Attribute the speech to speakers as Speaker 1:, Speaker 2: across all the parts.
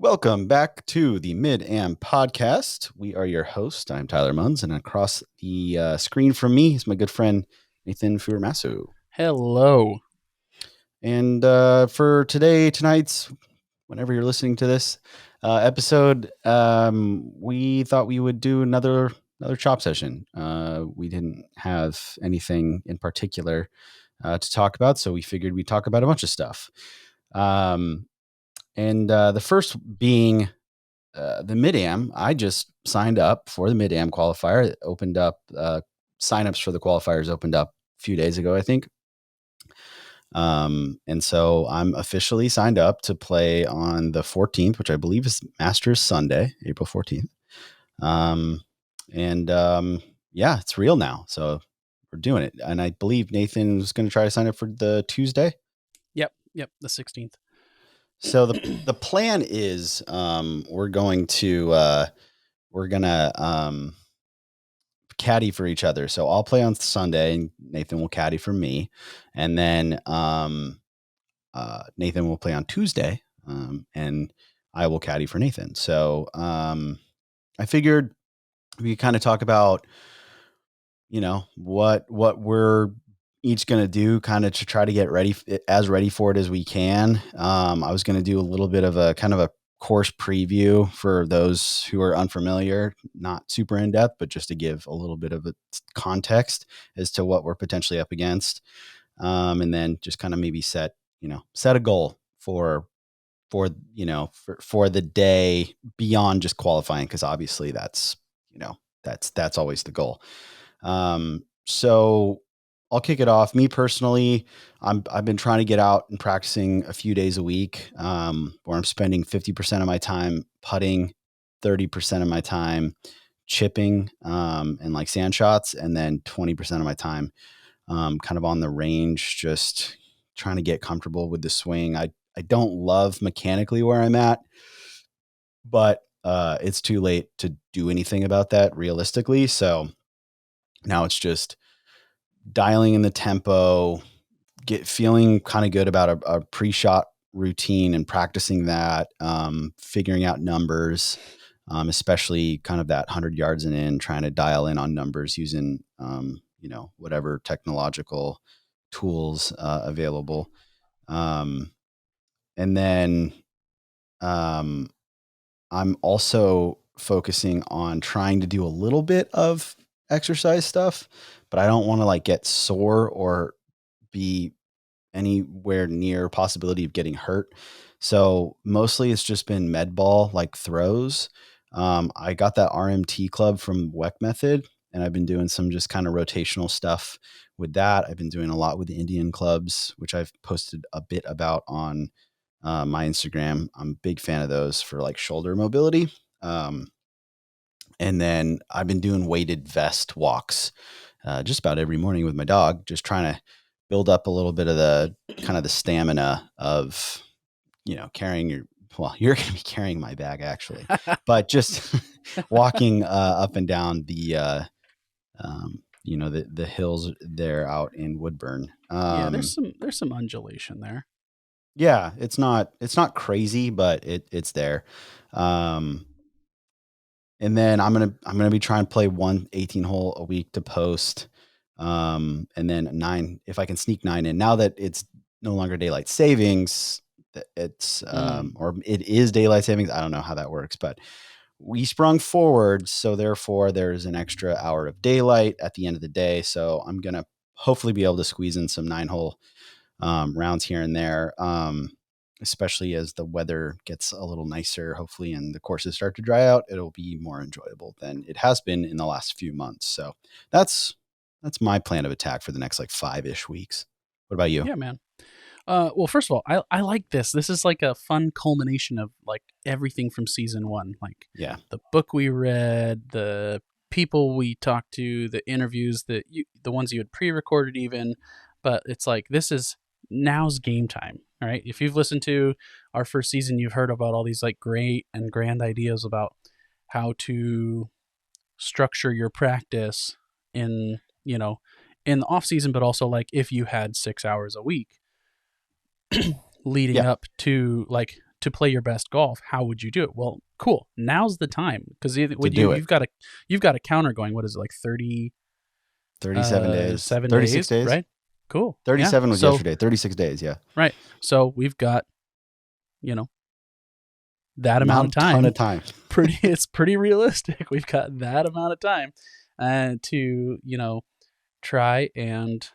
Speaker 1: Welcome back to the Mid-Am Podcast. We are your host. I'm Tyler Munns, and across the screen from me is my good friend Nathan Furumasu.
Speaker 2: Hello.
Speaker 1: And for tonight's, whenever you're listening to this episode, we thought we would do another chop session. We didn't have anything in particular to talk about, so we figured we'd talk about a bunch of stuff. And the first being the Mid-Am. I just signed up for the Mid-Am qualifier. It opened up, signups for the qualifiers opened up a few days ago, I think. And so I'm officially signed up to play on the 14th, which I believe is Masters Sunday, April 14th. Yeah, it's real now. So we're doing it. And I believe Nathan was going to try to sign up for the Tuesday.
Speaker 2: Yep, the 16th.
Speaker 1: So the plan is we're gonna caddy for each other. So I'll play on Sunday, and Nathan will caddy for me, and then Nathan will play on Tuesday, and I will caddy for Nathan. So I figured we kind of talk about what we're each going to do kind of to try to get ready for it as we can. I was going to do a little bit of a kind of a course preview for those who are unfamiliar, not super in depth, but just to give a little bit of a context as to what we're potentially up against. And then just kind of maybe set a goal for the day beyond just qualifying. Cause obviously that's always the goal. So I'll kick it off. Me personally, I've been trying to get out and practicing a few days a week, where I'm spending 50% of my time putting, 30% of my time chipping, and like sand shots, and then 20% of my time, kind of on the range, just trying to get comfortable with the swing. I don't love mechanically where I'm at, but it's too late to do anything about that realistically. So now it's just dialing in the tempo, feeling kind of good about a pre-shot routine and practicing that, figuring out numbers, especially kind of that 100 yards and in, trying to dial in on numbers using, whatever technological tools available. And then I'm also focusing on trying to do a little bit of exercise stuff, but I don't want to like get sore or be anywhere near possibility of getting hurt. So mostly it's just been med ball, like throws. I got that RMT club from WEC Method, and I've been doing some just kind of rotational stuff with that. I've been doing a lot with the Indian clubs, which I've posted a bit about on my Instagram. I'm a big fan of those for like shoulder mobility. And then I've been doing weighted vest walks just about every morning with my dog, just trying to build up a little bit of the kind of the stamina of, carrying you're going to be carrying my bag actually, but just walking up and down the hills there out in Woodburn.
Speaker 2: Yeah, there's some undulation there.
Speaker 1: Yeah, it's not crazy, but it's there. And then I'm gonna be trying to play 18 hole a week to post, and then 9 if I can sneak 9 in. Now that it's no longer daylight savings, it's or it is daylight savings. I don't know how that works, but we sprung forward, so therefore there's an extra hour of daylight at the end of the day. So I'm gonna hopefully be able to squeeze in some 9-hole rounds here and there. Especially as the weather gets a little nicer, hopefully, and the courses start to dry out, it'll be more enjoyable than it has been in the last few months. So that's my plan of attack for the next like 5-ish weeks. What about you?
Speaker 2: Yeah, man. Well, first of all, I like this. This is like a fun culmination of like everything from season 1. Like
Speaker 1: Yeah.
Speaker 2: the book we read, the people we talked to, the interviews the ones you had pre-recorded even. But it's like now's game time. All right. If you've listened to our first season, you've heard about all these like great and grand ideas about how to structure your practice in, in the off season, but also like if you had 6 hours a week leading
Speaker 1: Yeah.
Speaker 2: up to to play your best golf, how would you do it? Well, cool. Now's the time, because
Speaker 1: To do it.
Speaker 2: you've got a counter going. What is it, like
Speaker 1: 37 days, 36
Speaker 2: days,
Speaker 1: days.
Speaker 2: right? Cool. Yeah.
Speaker 1: 37 was
Speaker 2: So
Speaker 1: yesterday. 36 days. Yeah.
Speaker 2: right. So we've got, you know, that amount of
Speaker 1: Not a ton
Speaker 2: time.
Speaker 1: of time.
Speaker 2: It's pretty realistic. We've got that amount of time to, try and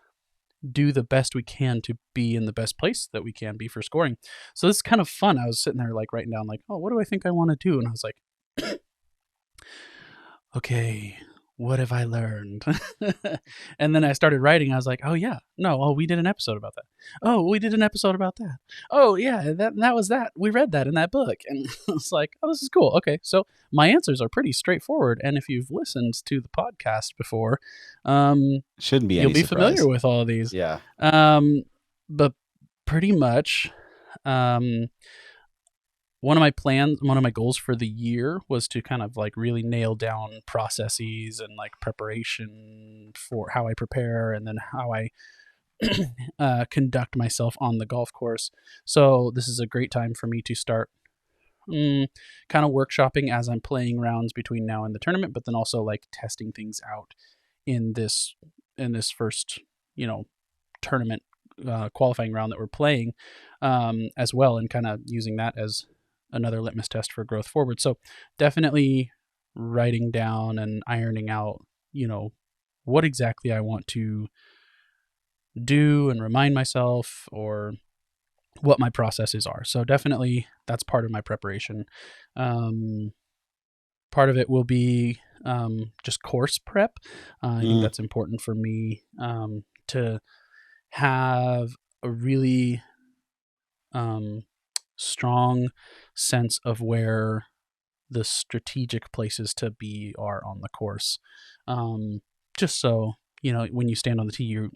Speaker 2: do the best we can to be in the best place that we can be for scoring. So this is kind of fun. I was sitting there like writing down like, oh, what do I think I want to do? And I was like, okay, what have I learned? And then I started writing. I was like, oh yeah, no, oh, we did an episode about that. Oh, we did an episode about that. Oh yeah, that was that. We read that in that book. And I was like, oh, this is cool. Okay, so my answers are pretty straightforward. And if you've listened to the podcast before,
Speaker 1: Shouldn't be
Speaker 2: you'll
Speaker 1: any
Speaker 2: be
Speaker 1: surprise.
Speaker 2: familiar with all of these.
Speaker 1: Yeah.
Speaker 2: But pretty much, one of my goals for the year was to kind of like really nail down processes and like preparation for how I prepare and then how I conduct myself on the golf course. So this is a great time for me to start kind of workshopping as I'm playing rounds between now and the tournament, but then also like testing things out in this first, tournament qualifying round that we're playing as well, and kind of using that as another litmus test for growth forward. So definitely writing down and ironing out, what exactly I want to do and remind myself, or what my processes are. So definitely that's part of my preparation. Part of it will be just course prep. I think that's important for me to have a really strong sense of where the strategic places to be are on the course. Just so, when you stand on the tee,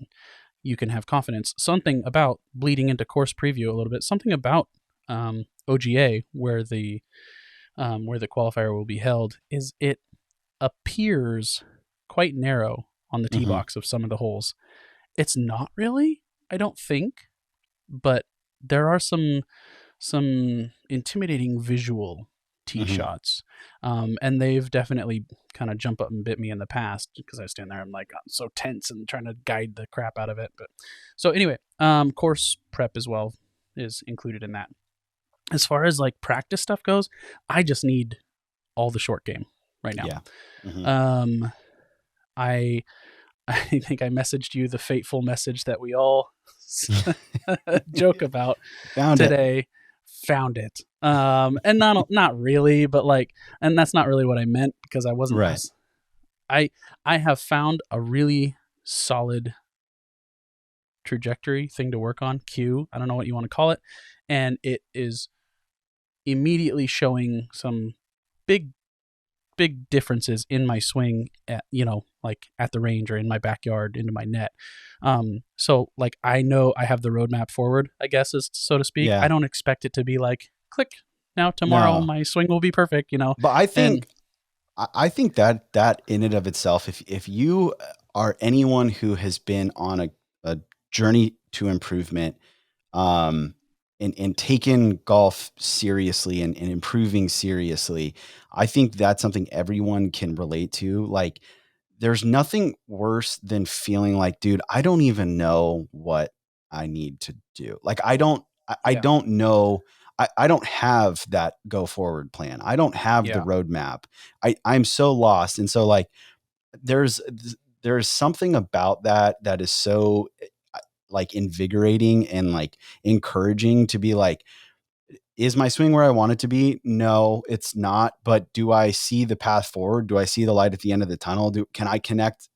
Speaker 2: you can have confidence. Something about bleeding into course preview a little bit, something about OGA where the qualifier will be held, is it appears quite narrow on the tee box of some of the holes. It's not really, I don't think, but there are some intimidating visual tee shots, and they've definitely kind of jumped up and bit me in the past, because I stand there, I'm like so tense and trying to guide the crap out of it. But so anyway, course prep as well is included in that. As far as like practice stuff goes, I just need all the short game right now.
Speaker 1: Yeah.
Speaker 2: I think I messaged you the fateful message that we all joke about today. Found it. And not really, but like, and that's not really what I meant, because I wasn't
Speaker 1: right.
Speaker 2: I have found a really solid trajectory thing to work on. I don't know what you want to call it, and it is immediately showing some big differences in my swing at, like at the range or in my backyard into my net. So like, I know I have the roadmap forward, I guess, is so to speak. Yeah. I don't expect it to be like, click, now tomorrow my swing will be perfect, But
Speaker 1: I think that in and of itself, if you are anyone who has been on a journey to improvement, and taken golf seriously and improving seriously, I think that's something everyone can relate to. Like, there's nothing worse than feeling like, dude, I don't even know what I need to do. Like, I don't know. I don't have that go forward plan. I don't have the roadmap. I'm so lost. And so like, there's something about that is so like invigorating and like encouraging to be like, is my swing where I want it to be? No, it's not. But do I see the path forward? Do I see the light at the end of the tunnel? Can I connect,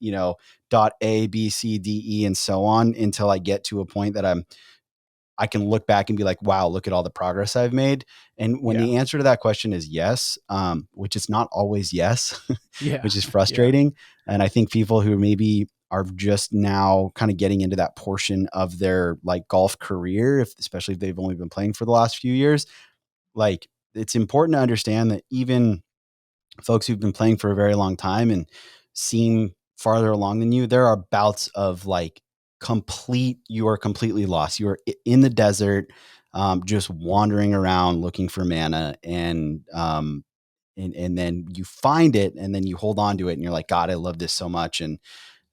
Speaker 1: dot A, B, C, D, E, and so on until I get to a point that I can look back and be like, wow, look at all the progress I've made. And when the answer to that question is yes, which is not always yes, which is frustrating. Yeah. And I think people who maybe are just now kind of getting into that portion of their like golf career, especially if they've only been playing for the last few years, like, it's important to understand that even folks who've been playing for a very long time and seem farther along than you, there are bouts of like you are completely lost. You are in the desert, just wandering around looking for mana, and then you find it, and then you hold on to it, and you're like, God, I love this so much.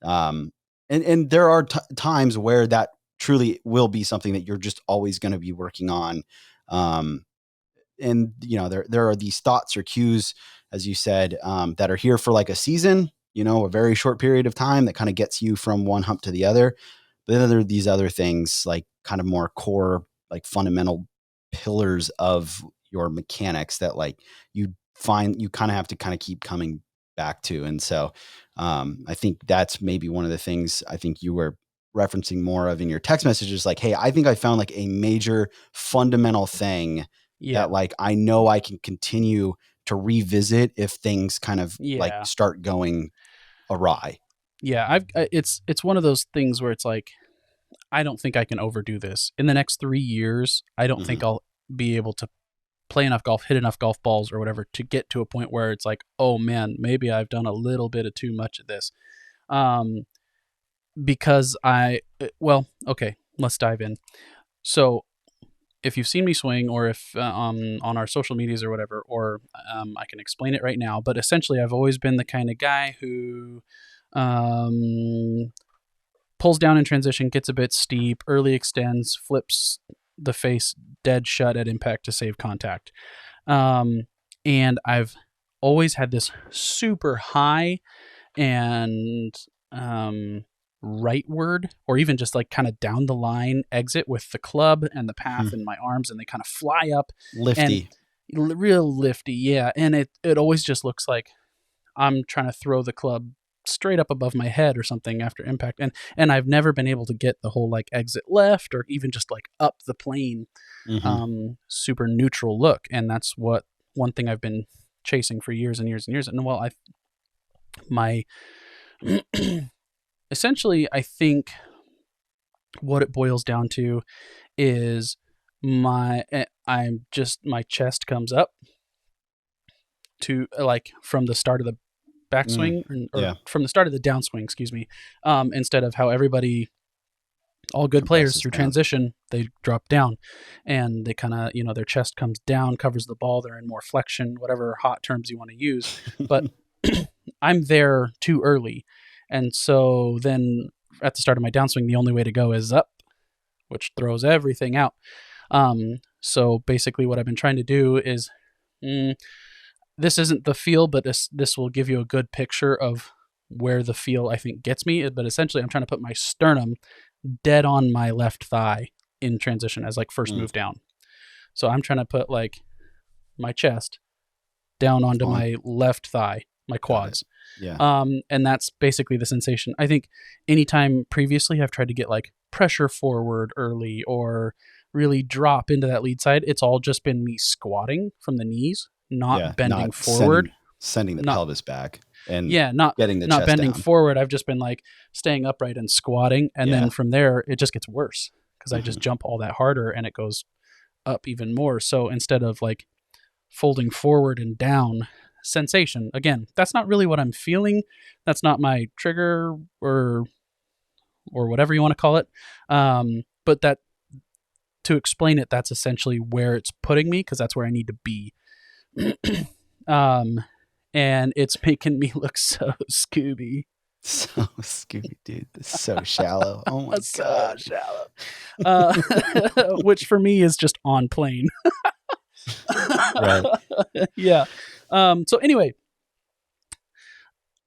Speaker 1: Um, and there are times where that truly will be something that you're just always going to be working on. Um, and there are these thoughts or cues, as you said, that are here for like a season, a very short period of time that kind of gets you from one hump to the other. But then there are these other things, like kind of more core, like fundamental pillars of your mechanics that like you kind of have to kind of keep coming back to. And so I think that's maybe one of the things I think you were referencing more of in your text messages, like, hey, I think I found like a major fundamental thing
Speaker 2: Yeah.
Speaker 1: that like I know I can continue to revisit if things kind of like
Speaker 2: Yeah.
Speaker 1: start going awry.
Speaker 2: Yeah. It's one of those things where it's like, I don't think I can overdo this. In the next 3 years, I don't think
Speaker 1: Mm-hmm.
Speaker 2: I'll be able to play enough golf, hit enough golf balls or whatever to get to a point where it's like, oh man, maybe I've done a little bit of too much of this. Um, because well, okay, let's dive in. So if you've seen me swing, or if on our social medias or whatever, or I can explain it right now, but essentially I've always been the kind of guy who um, pulls down in transition, gets a bit steep, early extends, flips the face dead shut at impact to save contact. Um, and I've always had this super high and rightward, or even just like kind of down the line exit with the club and the path
Speaker 1: Mm-hmm.
Speaker 2: and my arms, and they kind of fly up and
Speaker 1: Lifty.
Speaker 2: real lifty. Yeah. And it always just looks like I'm trying to throw the club straight up above my head or something after impact. And I've never been able to get the whole like exit left or even just like up the plane,
Speaker 1: Mm-hmm.
Speaker 2: super neutral look. And that's what one thing I've been chasing for years and years and years. And well, my essentially, I think what it boils down to is my chest comes up to like from the start of the backswing, or
Speaker 1: Yeah.
Speaker 2: from the start of the downswing, excuse me, instead of how everybody, all good players
Speaker 1: Compresses
Speaker 2: through
Speaker 1: down.
Speaker 2: transition, they drop down and they kind of, their chest comes down, covers the ball, they're in more flexion, whatever hot terms you want to use. But I'm there too early. And so then at the start of my downswing, the only way to go is up, which throws everything out. So basically what I've been trying to do is, this isn't the feel, but this will give you a good picture of where the feel I think gets me. But essentially I'm trying to put my sternum dead on my left thigh in transition as like first
Speaker 1: Mm.
Speaker 2: move down. So I'm trying to put like my chest down onto
Speaker 1: On.
Speaker 2: my left thigh, my
Speaker 1: Got it.
Speaker 2: quads.
Speaker 1: Yeah.
Speaker 2: And that's basically the sensation. I think anytime previously I've tried to get like pressure forward early or really drop into that lead side, it's all just been me squatting from the knees,
Speaker 1: Yeah.
Speaker 2: not bending
Speaker 1: Not
Speaker 2: forward.
Speaker 1: sending the
Speaker 2: Not
Speaker 1: pelvis back and
Speaker 2: Yeah, not
Speaker 1: getting the
Speaker 2: not
Speaker 1: chest
Speaker 2: bending
Speaker 1: down.
Speaker 2: forward. I've just been like staying upright and squatting, and then
Speaker 1: Yeah.
Speaker 2: from there it just gets worse because I just
Speaker 1: Mm-hmm.
Speaker 2: jump all that harder and it goes up even more. So instead of like folding forward and down sensation, again, that's not really what I'm feeling. That's not my trigger or whatever you want to call it. But that, to explain it, that's essentially where it's putting me because that's where I need to be. um, and it's making me look so Scooby.
Speaker 1: So Scooby, dude, this is so shallow. Oh my
Speaker 2: So
Speaker 1: God.
Speaker 2: shallow. Uh, which for me is just on plane.
Speaker 1: Right.
Speaker 2: Yeah. So anyway,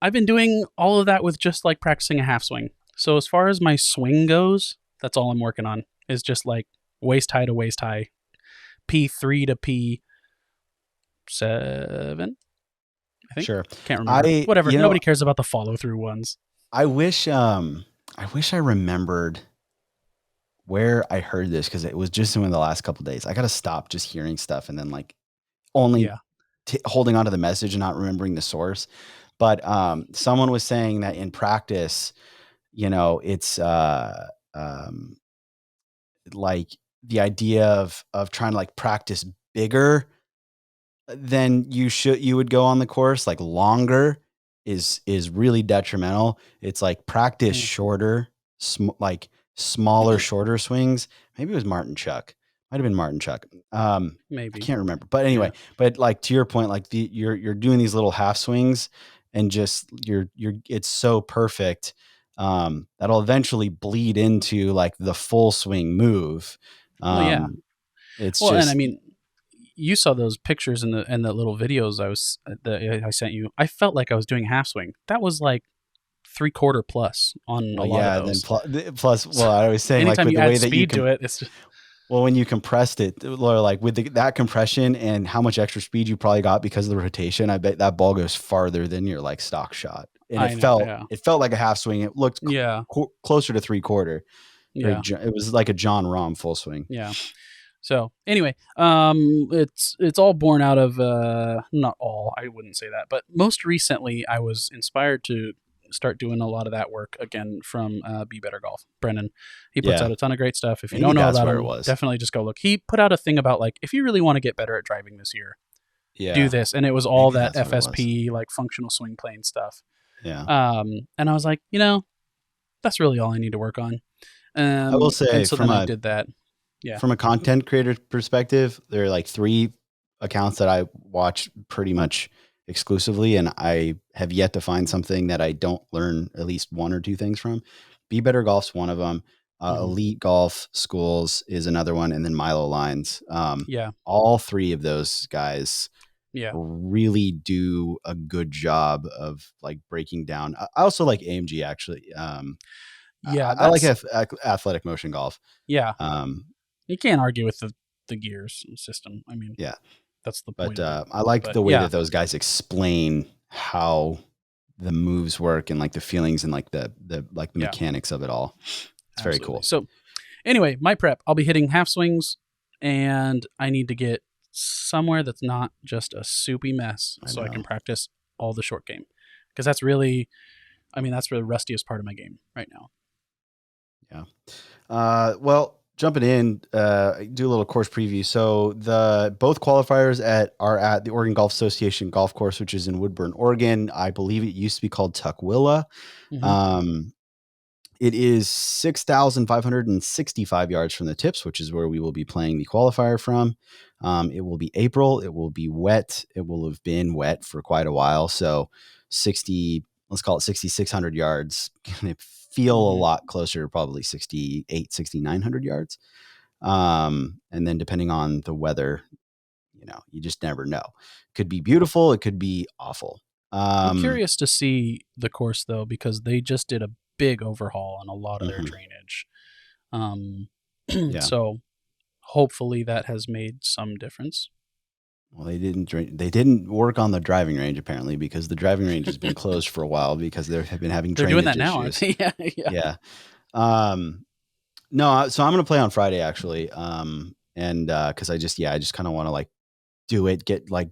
Speaker 2: I've been doing all of that with just like practicing a half swing. So as far as my swing goes, that's all I'm working on is just like waist high to waist high, P3 to P7. I think.
Speaker 1: Sure.
Speaker 2: Can't remember. Whatever.
Speaker 1: You know,
Speaker 2: Nobody cares about the follow through ones.
Speaker 1: I wish I remembered where I heard this because it was just in the last couple of days. I got to stop just hearing stuff and then like only
Speaker 2: Yeah.
Speaker 1: holding onto the message and not remembering the source. But someone was saying that in practice, it's like the idea of trying to like practice bigger than you would go on the course, like, longer is really detrimental. It's like practice
Speaker 2: Mm.
Speaker 1: shorter. like smaller, shorter swings. Maybe it was Martin Chuck. Might have been Martin Chuck. I
Speaker 2: Maybe.
Speaker 1: can't remember. But
Speaker 2: Yeah.
Speaker 1: anyway, but like to your point, like you're doing these little half swings and just it's so perfect. That'll eventually bleed into like the full swing move.
Speaker 2: Well, yeah.
Speaker 1: It's
Speaker 2: Well, and I
Speaker 1: just,
Speaker 2: mean, you saw those pictures and the little videos that I sent you. I felt like I was doing half swing. That was like 3/4 plus on a
Speaker 1: well,
Speaker 2: lot of
Speaker 1: yeah. And then
Speaker 2: those.
Speaker 1: plus,
Speaker 2: So
Speaker 1: well, I was saying like
Speaker 2: anytime
Speaker 1: with
Speaker 2: you
Speaker 1: the
Speaker 2: add
Speaker 1: way that you
Speaker 2: speed
Speaker 1: can,
Speaker 2: to it, it's just,
Speaker 1: well, when you compressed it, or like with that compression and how much extra speed you probably got because of the rotation, I bet that ball goes farther than your like stock shot. And
Speaker 2: I know. Yeah.
Speaker 1: it felt like a half swing. It looked
Speaker 2: Yeah.
Speaker 1: closer to 3/4.
Speaker 2: Yeah.
Speaker 1: It was like a John Rahm full swing.
Speaker 2: Yeah. So anyway, it's all born out of not all, I wouldn't say that, but most recently I was inspired to start doing a lot of that work again from Be Better Golf. Brendan, he puts
Speaker 1: Yeah.
Speaker 2: out a ton of great stuff. If you
Speaker 1: Maybe
Speaker 2: don't know
Speaker 1: that's
Speaker 2: about
Speaker 1: where it
Speaker 2: him,
Speaker 1: was.
Speaker 2: definitely just go look. He put out a thing about like if you really want to get better at driving this year, do
Speaker 1: Yeah.
Speaker 2: this, and it was all
Speaker 1: Maybe
Speaker 2: that
Speaker 1: that's what it was.
Speaker 2: FSP like functional swing plane stuff.
Speaker 1: Yeah.
Speaker 2: And I was like, that's really all I need to work on.
Speaker 1: I will
Speaker 2: And
Speaker 1: say
Speaker 2: so then I did that. Yeah.
Speaker 1: from a content creator perspective, there are like 3 accounts that I watch pretty much exclusively, and I have yet to find something that I don't learn at least 1 or 2 things from. Be Better Golf's one of them.
Speaker 2: Hmm.
Speaker 1: Elite Golf Schools is another one, and then Milo Lines.
Speaker 2: Yeah.
Speaker 1: All 3 of those guys
Speaker 2: Yeah.
Speaker 1: really do a good job of like breaking down. I also like AMG actually.
Speaker 2: Yeah.
Speaker 1: I like
Speaker 2: That's,
Speaker 1: athletic motion golf.
Speaker 2: yeah.
Speaker 1: Um,
Speaker 2: You can't argue with the gears system. I mean,
Speaker 1: yeah,
Speaker 2: that's the
Speaker 1: but
Speaker 2: point of it.
Speaker 1: I like
Speaker 2: But
Speaker 1: the way
Speaker 2: yeah,
Speaker 1: that those guys explain how the moves work and like the feelings and like the like the
Speaker 2: yeah,
Speaker 1: mechanics of it all. It's very
Speaker 2: absolutely.
Speaker 1: cool.
Speaker 2: So anyway, my prep, I'll be hitting half swings, and I need to get somewhere that's not just a soupy mess
Speaker 1: I
Speaker 2: so I can
Speaker 1: know.
Speaker 2: practice all the short game. Because that's really, I mean, that's the rustiest part of my game right now.
Speaker 1: Yeah. Well, jumping in, do a little course preview. So the both qualifiers are at the Oregon Golf Association golf course, which is in Woodburn, Oregon. I believe it used to be called Tukwila.
Speaker 2: Hmm.
Speaker 1: Um, it is 6,565 yards from the tips, which is where we will be playing the qualifier from. It will be April. It will be wet. It will have been wet for quite a while. So 60, let's call it 6,600 yards. Going to feel a
Speaker 2: Hmm.
Speaker 1: lot closer to probably 68, 6,900 yards. And then depending on the weather, you just never know. Could be beautiful. It could be awful.
Speaker 2: I'm curious to see the course though, because they just did a big overhaul on a lot of their
Speaker 1: Mhm.
Speaker 2: drainage. Um,
Speaker 1: Yeah.
Speaker 2: so hopefully that has made some difference.
Speaker 1: Well, they didn't work on the driving range apparently because the driving range has been closed for a while because they have been having
Speaker 2: They're doing
Speaker 1: drainage
Speaker 2: that now, aren't
Speaker 1: issues.
Speaker 2: they? Yeah, yeah,
Speaker 1: Yeah. Um, no, so I'm going to play on Friday actually. And cause I just kind of want to like do it,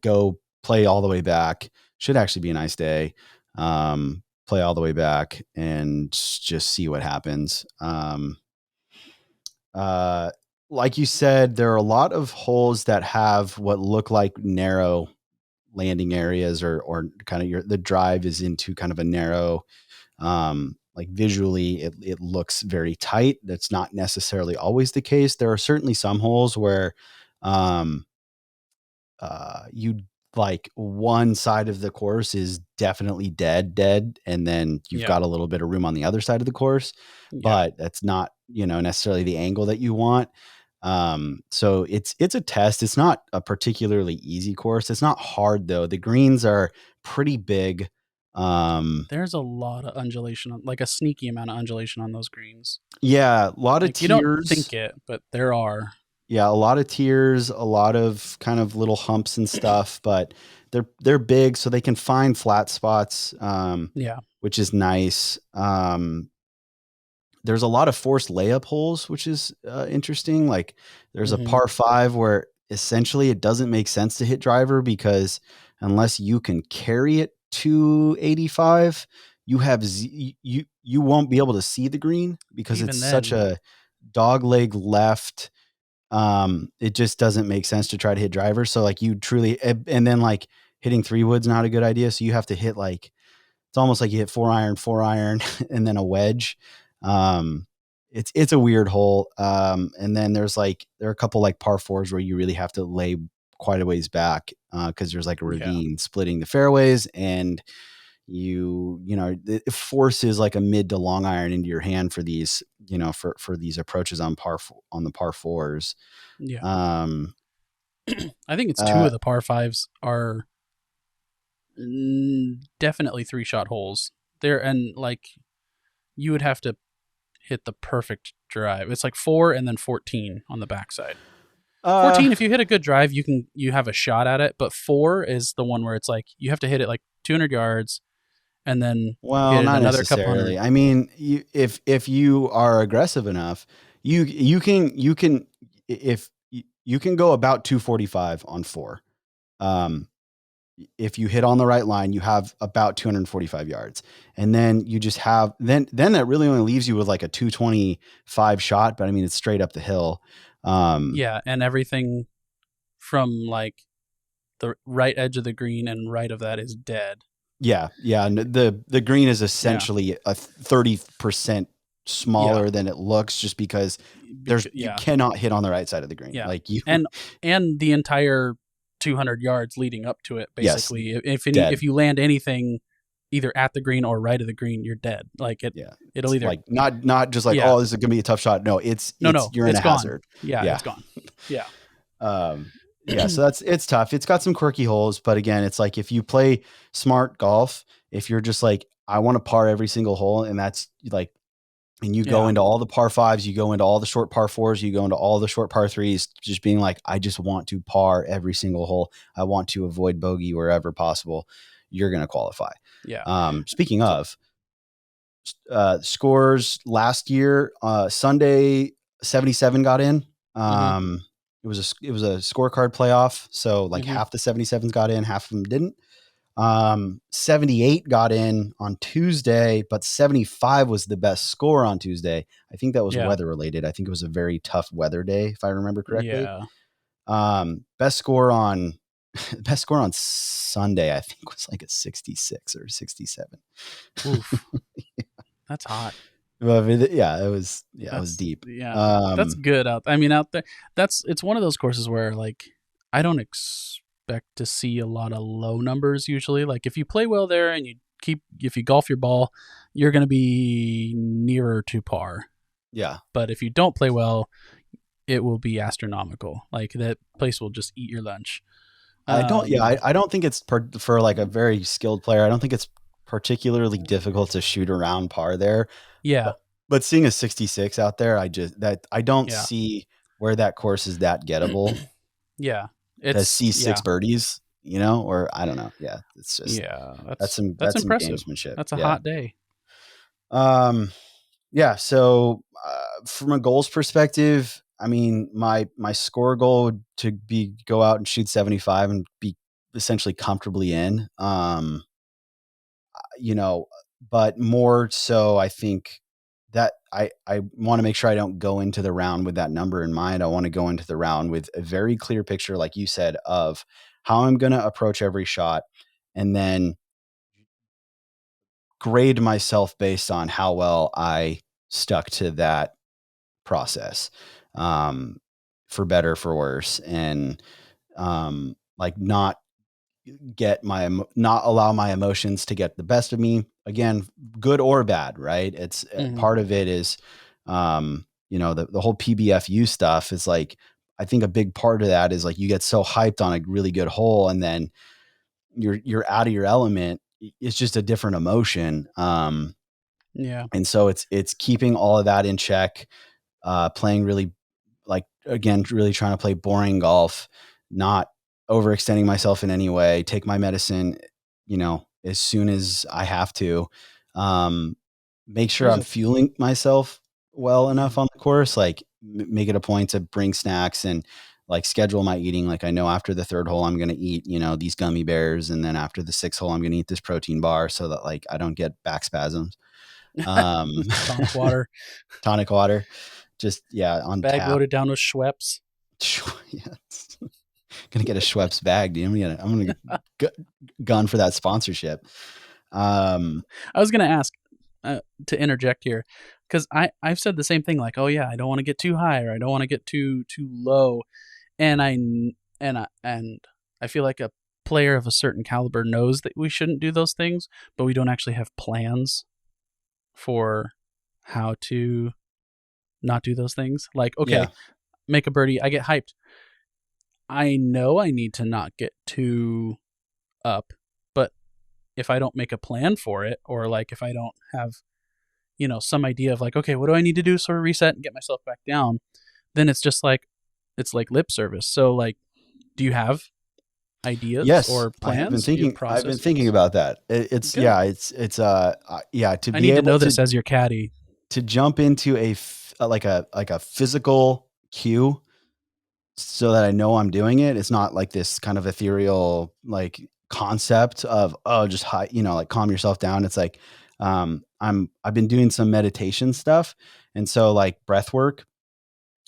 Speaker 1: go play all the way back. Should actually be a nice day. Play all the way back and just see what happens. Uh, like you said, there are a lot of holes that have what look like narrow landing areas or kind of the drive is into kind of a narrow, like visually it looks very tight. That's not necessarily always the case. There are certainly some holes where um you like one side of the course is definitely dead, and then you've
Speaker 2: yeah,
Speaker 1: got a little bit of room on the other side of the course,
Speaker 2: yeah.
Speaker 1: but that's not, necessarily the angle that you want. So it's a test. It's not a particularly easy course. It's not hard though. The greens are pretty big. Um,
Speaker 2: There's a lot of undulation, like a sneaky amount of undulation on those greens.
Speaker 1: yeah, a lot of
Speaker 2: Like you don't
Speaker 1: tiers.
Speaker 2: think it, but there are.
Speaker 1: Yeah, a lot of tiers, a lot of kind of little humps and stuff, but they're big, so they can find flat spots,
Speaker 2: Yeah.
Speaker 1: which is nice. There's a lot of forced layup holes, which is interesting. Like there's a
Speaker 2: Hmm.
Speaker 1: par 5 where essentially it doesn't make sense to hit driver because unless you can carry it to 85, you won't be able to see the green because it's
Speaker 2: Even
Speaker 1: such
Speaker 2: then,
Speaker 1: a dog leg left. It just doesn't make sense to try to hit driver. So like you truly, and then like hitting 3 wood's not a good idea. So you have to hit like, it's almost like you hit 4 iron, and then a wedge. Um, it's a weird hole. And then there are a couple like par fours where you really have to lay quite a ways back because there's like a
Speaker 2: Yeah.
Speaker 1: ravine splitting the fairways, and it forces like a mid to long iron into your hand for these, for these approaches on the par fours.
Speaker 2: Yeah.
Speaker 1: Um,
Speaker 2: I think it's two
Speaker 1: uh,
Speaker 2: of the par fives are definitely 3-shot holes. There, and like you would have to hit the perfect drive. It's like 4 and then 14 on the backside.
Speaker 1: uh,
Speaker 2: 14, if you hit a good drive, you have a shot at it, but 4 is the one where it's like you have to hit it like 200 yards and then
Speaker 1: well,
Speaker 2: hit it
Speaker 1: not
Speaker 2: another couple
Speaker 1: necessarily.
Speaker 2: hundred.
Speaker 1: I mean, if you are aggressive enough, you can if you can go about 245 on four. Um, if you hit on the right line, you have about 245 yards. And then you just have then that really only leaves you with like a 225 shot, but I mean it's straight up the hill. Um
Speaker 2: Yeah, and everything from like the right edge of the green and right of that is dead.
Speaker 1: yeah, yeah. And the green is
Speaker 2: Yeah.
Speaker 1: essentially a 30%
Speaker 2: Yeah.
Speaker 1: smaller than it looks just because you
Speaker 2: Yeah.
Speaker 1: cannot hit on the right side of the green.
Speaker 2: Yeah.
Speaker 1: Like you
Speaker 2: And the entire 200 yards leading up to it
Speaker 1: yes,
Speaker 2: basically
Speaker 1: dead.
Speaker 2: if you land anything either at the green or right of the green, you're dead. Like
Speaker 1: Yeah.
Speaker 2: it'll
Speaker 1: It's
Speaker 2: either
Speaker 1: like not just like,
Speaker 2: yeah.
Speaker 1: oh, this is gonna be a tough shot. No, it's
Speaker 2: No,
Speaker 1: you're in
Speaker 2: it's
Speaker 1: a
Speaker 2: gone.
Speaker 1: hazard.
Speaker 2: Yeah,
Speaker 1: Yeah.
Speaker 2: it's gone. Yeah.
Speaker 1: Um, yeah, so it's tough. It's got some quirky holes, but again, it's like if you play smart golf, if you're just like, I want to par every single hole, and that's like, and you go
Speaker 2: Yeah.
Speaker 1: into all the par fives, you go into all the short par fours, you go into all the short par threes, just being like, I just want to par every single hole. I want to avoid bogey wherever possible. You're going to qualify.
Speaker 2: Yeah.
Speaker 1: Speaking
Speaker 2: So
Speaker 1: of scores last year, Sunday 77 got in.
Speaker 2: mhm.
Speaker 1: It was a scorecard playoff, so like
Speaker 2: Mhm.
Speaker 1: half the 77s got in, half of them didn't. 78 got in on Tuesday, but 75 was the best score on Tuesday. I think that was
Speaker 2: Yeah.
Speaker 1: weather related. I think it was a very tough weather day, if I remember correctly.
Speaker 2: Yeah.
Speaker 1: Best score on best score on Sunday, I think was like a 66 or 67.
Speaker 2: Oof. That's hot.
Speaker 1: Well, yeah, it was deep.
Speaker 2: That's good I mean out there. It's one of those courses where like I don't expect to see a lot of low numbers usually. Like if you play well there and if you golf your ball, you're going to be nearer to par.
Speaker 1: Yeah.
Speaker 2: But if you don't play well, it will be astronomical. Like that place will just eat your lunch. Um
Speaker 1: I don't think it's for like a very skilled player. I don't think it's particularly difficult to shoot around par there.
Speaker 2: yeah.
Speaker 1: But seeing a 66 out there, I don't
Speaker 2: Yeah.
Speaker 1: see where that course is that gettable
Speaker 2: Yeah.
Speaker 1: to
Speaker 2: It's
Speaker 1: see
Speaker 2: yeah.
Speaker 1: 6 birdies, or I don't know. Yeah, it's just
Speaker 2: Yeah. That's
Speaker 1: that's some
Speaker 2: impressive.
Speaker 1: gamesmanship.
Speaker 2: That's a
Speaker 1: Yeah.
Speaker 2: hot day.
Speaker 1: Yeah. So from a goals perspective, I mean, my score goal would to be go out and shoot 75 and be essentially comfortably in. You know, but more so, I think that I want to make sure I don't go into the round with that number in mind. I want to go into the round with a very clear picture, like you said, of how I'm going to approach every shot, and then grade myself based on how well I stuck to that process, um, for better, for worse, and like not allow my emotions to get the best of me. Again, good or bad, right? It's
Speaker 2: Mhm.
Speaker 1: part of it is, the whole PBFU stuff is like, I think a big part of that is like you get so hyped on a really good hole, and then you're out of your element. It's just a different emotion.
Speaker 2: Yeah.
Speaker 1: And so it's keeping all of that in check, playing really, like, again, really trying to play boring golf, not overextending myself in any way, take my medicine, as soon as I have to, um, make sure
Speaker 2: There's
Speaker 1: I'm
Speaker 2: a
Speaker 1: fueling myself well enough
Speaker 2: mhm.
Speaker 1: on the course, like make it a point to bring snacks and like schedule my eating. Like I know after the third hole, I'm going to eat, these gummy bears. And then after the sixth hole, I'm going to eat this protein bar so that like I don't get back spasms. Um,
Speaker 2: Tonic water,
Speaker 1: tonic water, just, yeah, on
Speaker 2: bag
Speaker 1: tap.
Speaker 2: loaded down with Schweppes.
Speaker 1: Yes. Gonna get a Schweppes bag, dude. I'm gonna get gun for that sponsorship. Um,
Speaker 2: I was gonna ask to interject here. because I've said the same thing, like, oh yeah, I don't want to get too high, or I don't want to get too low, and I feel like a player of a certain caliber knows that we shouldn't do those things, but we don't actually have plans for how to not do those things. Like, okay,
Speaker 1: Yeah.
Speaker 2: make a birdie, I get hyped. I know I need to not get too up, but if I don't make a plan for it, or like if I don't have, some idea of like, okay, what do I need to do, sort of reset and get myself back down, then it's just like, it's like lip service. So like, do you have ideas
Speaker 1: Yes,
Speaker 2: or plans? Do you have
Speaker 1: I've been
Speaker 2: process for
Speaker 1: thinking
Speaker 2: this?
Speaker 1: about that. It's
Speaker 2: Good.
Speaker 1: yeah, yeah, to
Speaker 2: I
Speaker 1: be
Speaker 2: need to
Speaker 1: able
Speaker 2: know this as your caddy.
Speaker 1: to jump into like a physical cue so that I know I'm doing it. It's not like this kind of ethereal like concept of, oh, just high, like calm yourself down. It's like I've been doing some meditation stuff, and so like breath work,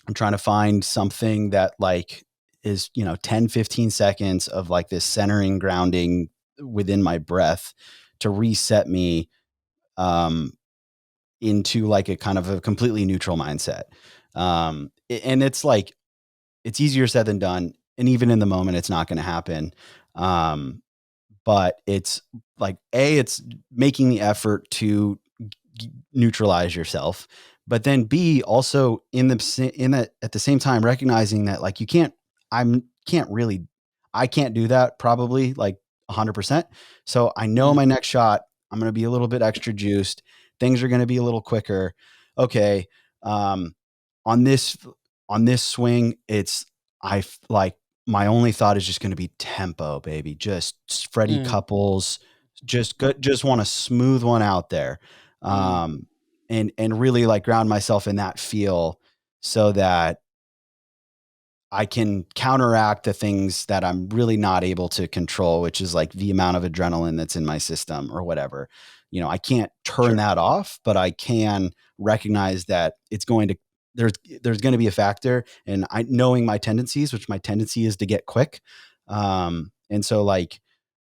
Speaker 1: I'm trying to find something that like is, 10, 15 seconds of like this centering grounding within my breath to reset me um into like a kind of a completely neutral mindset. And it's like it's easier said than done, and even in the moment it's not going to happen. Um but it's like it's making the effort to neutralize yourself, but then B, also at the same time recognizing that like I can't do that probably like 100%. So I know
Speaker 2: Mm,
Speaker 1: my next shot, I'm going to be a little bit extra juiced. Things are going to be a little quicker. Okay. Um, on this, on this swing, like my only thought is just going to be tempo, baby. Just Freddie
Speaker 2: mm,
Speaker 1: Couples, just want to smooth one out there.
Speaker 2: mm,
Speaker 1: Um, and really like ground myself in that feel so that I can counteract the things that I'm really not able to control, which is like the amount of adrenaline that's in my system or whatever. I can't turn
Speaker 2: sure.
Speaker 1: that off, but I can recognize that it's going to there's going to be a factor, and I knowing my tendencies, which my tendency is to get quick. And so like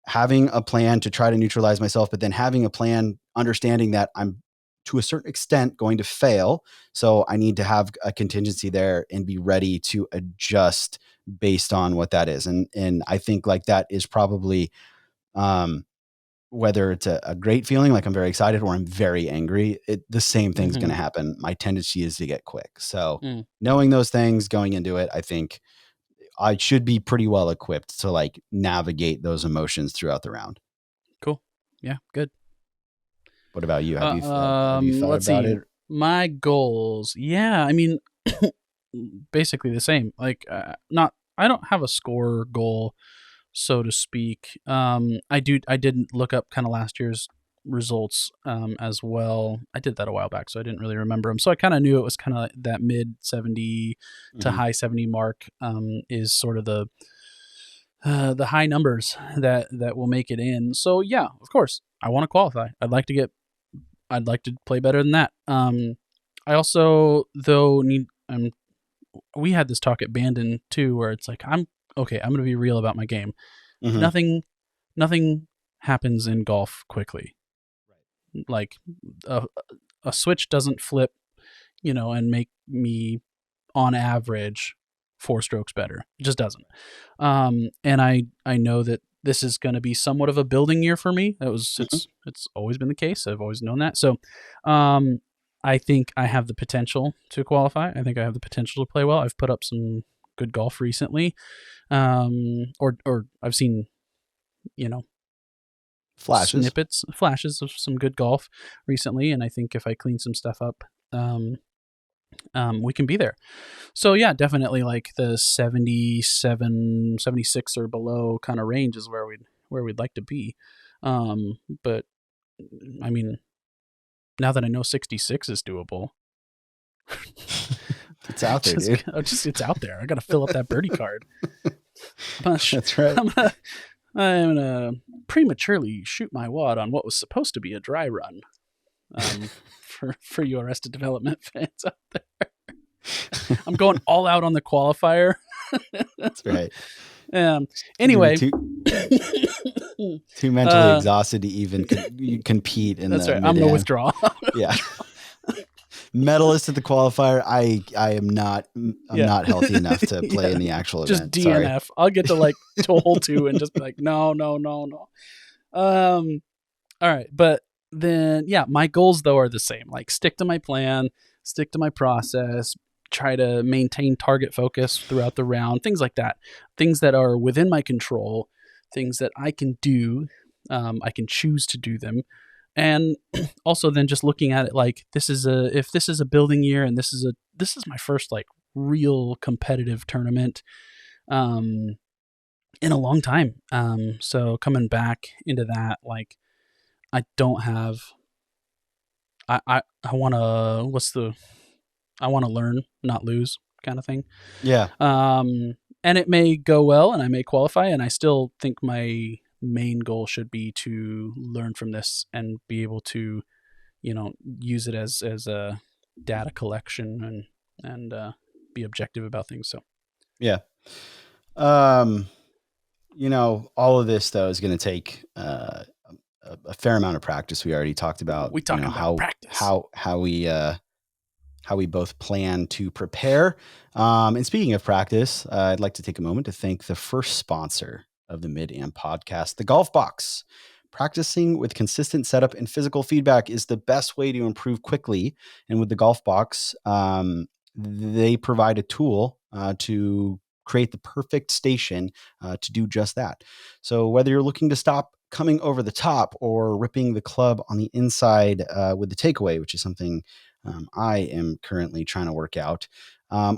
Speaker 1: having a plan to try to neutralize myself, but then having a plan, understanding that I'm to a certain extent going to fail. So I need to have a contingency there and be ready to adjust based on what that is. And I think like that is probably, um, whether it's a great feeling, like I'm very excited, or I'm very angry, the same thing's going
Speaker 2: Mm-hmm.
Speaker 1: to happen. My tendency is to get quick. So
Speaker 2: Mm,
Speaker 1: knowing those things going into it, I think I should be pretty well equipped to like navigate those emotions throughout the round.
Speaker 2: cool. Yeah, good.
Speaker 1: What about you? Have you thought
Speaker 2: Let's
Speaker 1: about
Speaker 2: see.
Speaker 1: it?
Speaker 2: My goals. Yeah, I mean, basically the same. Like, not. I don't have a score goal, so to speak. I didn't look up kind of last year's results as well. I did that a while back, so I didn't really remember them. So I kind of knew it was kind of that mid 70 to
Speaker 1: Mm-hmm.
Speaker 2: high 70 mark is sort of the high numbers that will make it in. So yeah, of course, I want to qualify. I'd like to play better than that. I also though need we had this talk at Bandon too, where it's like I'm okay. I'm gonna be real about my game.
Speaker 1: Mm-hmm.
Speaker 2: Nothing, nothing happens in golf quickly. Like a a switch doesn't flip, and make me on average 4 strokes better. It just doesn't. And I know that this is going to be somewhat of a building year for me.
Speaker 1: Mm-hmm.
Speaker 2: It's always been the case. I've always known that. So, um, I think I have the potential to qualify. I think I have the potential to play well. I've put up some good golf recently. Or I've seen, you know,
Speaker 1: Flashes.
Speaker 2: flashes of some good golf recently. And I think if I clean some stuff up, um, we can be there. So yeah, definitely like the 77, 76 or below kind of range is where we'd like to be. But I mean, now that I know 66 is doable,
Speaker 1: It's out there, dude.
Speaker 2: it's out there. I got to fill up that birdie card. I'm
Speaker 1: That's right.
Speaker 2: gonna, I'm gonna prematurely shoot my wad on what was supposed to be a dry run. For you Arrested Development fans out there, I'm going all out on the qualifier.
Speaker 1: That's right. You're
Speaker 2: Anyway,
Speaker 1: too mentally exhausted to even compete in
Speaker 2: that's
Speaker 1: the
Speaker 2: right.
Speaker 1: mid
Speaker 2: I'm gonna
Speaker 1: am.
Speaker 2: withdraw.
Speaker 1: Yeah. medalist at the qualifier. I am not. I'm
Speaker 2: Yeah.
Speaker 1: not healthy enough to play
Speaker 2: Yeah.
Speaker 1: in the actual
Speaker 2: Just
Speaker 1: event. Sorry.
Speaker 2: DNF. I'll get to like to hole 2 and just be like, no, no, no, no. All right, but then yeah, my goals though are the same. Like stick to my plan, stick to my process, try to maintain target focus throughout the round, things like that. Things that are within my control, things that I can do. I can choose to do them. And also then just looking at it like this is a if this is a building year and this is my first like real competitive tournament um in a long time. So coming back into that, like I don't have I want to I want to learn, not lose kind of thing.
Speaker 1: Yeah.
Speaker 2: And it may go well and I may qualify, and I still think my main goal should be to learn from this and be able to, use it as a data collection and be objective about things. So
Speaker 1: Yeah. Um, all of this though is going to take a fair amount of practice. We already talked about,
Speaker 2: we talking about practice.
Speaker 1: How we both plan to prepare. And speaking of practice, I'd like to take a moment to thank the first sponsor of the Mid-Am podcast, the Golf Box. Practicing with consistent setup and physical feedback is the best way to improve quickly. And with the Golf Box, they provide a tool to create the perfect station to do just that. So whether you're looking to stop coming over the top or ripping the club on the inside with the takeaway, which is something I am currently trying to work out,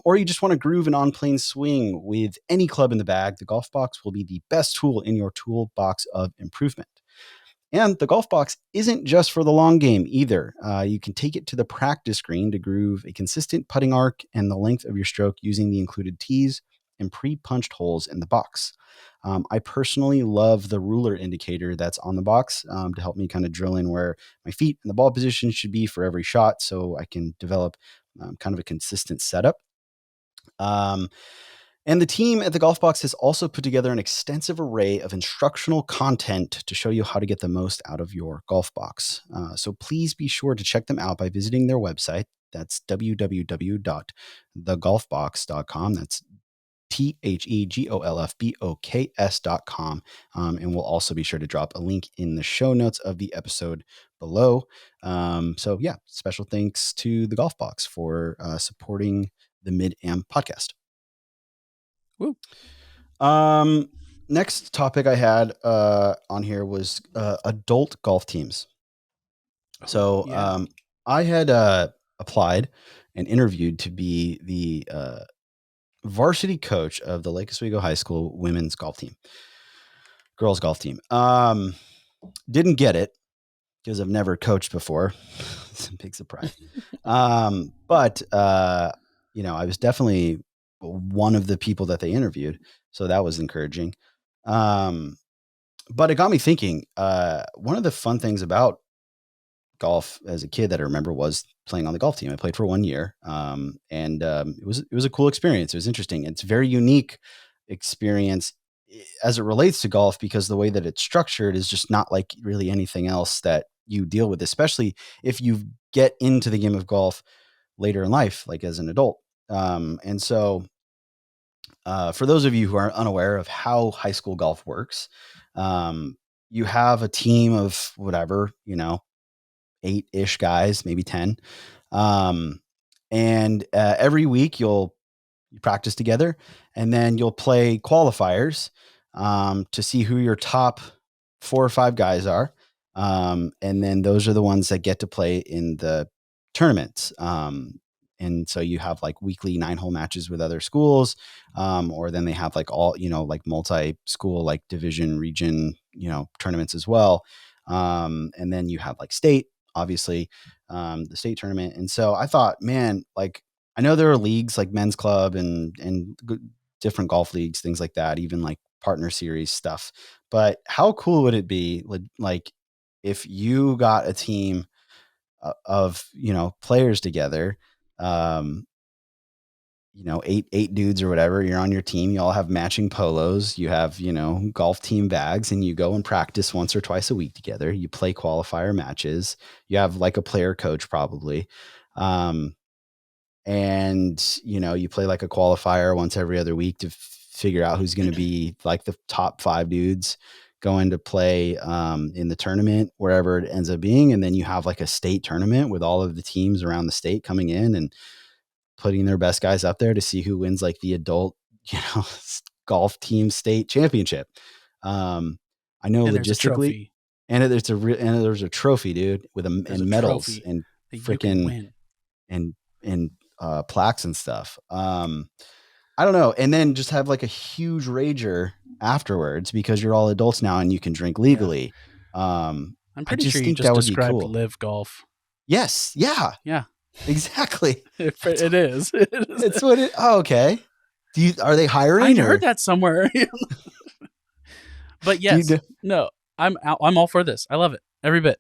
Speaker 1: or you just want to groove an on-plane swing with any club in the bag, the Golf Box will be the best tool in your toolbox of improvement. And the Golf Box isn't just for the long game either. You can take it to the practice green to groove a consistent putting arc and the length of your stroke using the included tees and pre-punched holes in the box. I personally love the ruler indicator that's on the box to help me kind of drill in where my feet and the ball position should be for every shot so I can develop kind of a consistent setup. And the team at the Golf Box has also put together an extensive array of instructional content to show you how to get the most out of your golf box. So please be sure to check them out by visiting their website. That's www.thegolfbox.com. That's THEGOLFBOKS.com. And we'll also be sure to drop a link in the show notes of the episode below. So, yeah, special thanks to the Golf Box for supporting the Mid-Am podcast.
Speaker 2: Woo.
Speaker 1: Next topic I had on here was adult golf teams. So
Speaker 2: Yeah.
Speaker 1: I had applied and interviewed to be the varsity coach of the Lake Oswego High School women's golf team, girls golf team. Didn't get it because I've never coached before. It's a big surprise. But I was definitely one of the people that they interviewed. So that was encouraging. But it got me thinking, one of the fun things about golf as a kid that I remember was playing on the golf team. I played for 1 year. And it was a cool experience. It was interesting. It's a very unique experience as it relates to golf because the way that it's structured is just not like really anything else that you deal with, especially if you get into the game of golf later in life, like as an adult. And so for those of you who are unaware of how high school golf works, you have a team of whatever, 8-ish guys, maybe 10. And every week you practice together and then you'll play qualifiers to see who your top 4 or 5 guys are. And then those are the ones that get to play in the tournaments. And so you have like weekly 9-hole matches with other schools, or then they have like all, like multi-school, like division, region, tournaments as well. And then you have like state, obviously, the state tournament. And so I thought, man, like, I know there are leagues like men's club and different golf leagues, things like that, even like partner series stuff. But how cool would it be, like, if you got a team of players together, eight dudes or whatever, you're on your team, you all have matching polos, you have, golf team bags, and you go and practice once or twice a week together. You play qualifier matches. You have like a player coach probably. And you play like a qualifier once every other week to figure out who's going to be like the top 5 dudes going to play in the tournament wherever it ends up being. And then you have like a state tournament with all of the teams around the state coming in and putting their best guys up there to see who wins like the adult golf team state championship. I know
Speaker 2: And there's a
Speaker 1: logistically,
Speaker 2: trophy.
Speaker 1: and there's a trophy, dude, with
Speaker 2: There's
Speaker 1: and
Speaker 2: a
Speaker 1: medals
Speaker 2: trophy
Speaker 1: and
Speaker 2: that you can
Speaker 1: freaking
Speaker 2: win.
Speaker 1: and plaques and stuff. I don't know. And then just have like a huge rager afterwards because you're all adults now and you can drink legally.
Speaker 2: I'm
Speaker 1: I
Speaker 2: pretty
Speaker 1: just
Speaker 2: sure you
Speaker 1: think
Speaker 2: just
Speaker 1: that would be
Speaker 2: described
Speaker 1: cool.
Speaker 2: live golf.
Speaker 1: Yes. Yeah.
Speaker 2: Yeah,
Speaker 1: Exactly.
Speaker 2: it is.
Speaker 1: It's what it. Oh, okay. Are they hiring?
Speaker 2: I'd heard that somewhere. But yes, no, I'm all for this. I love it. Every bit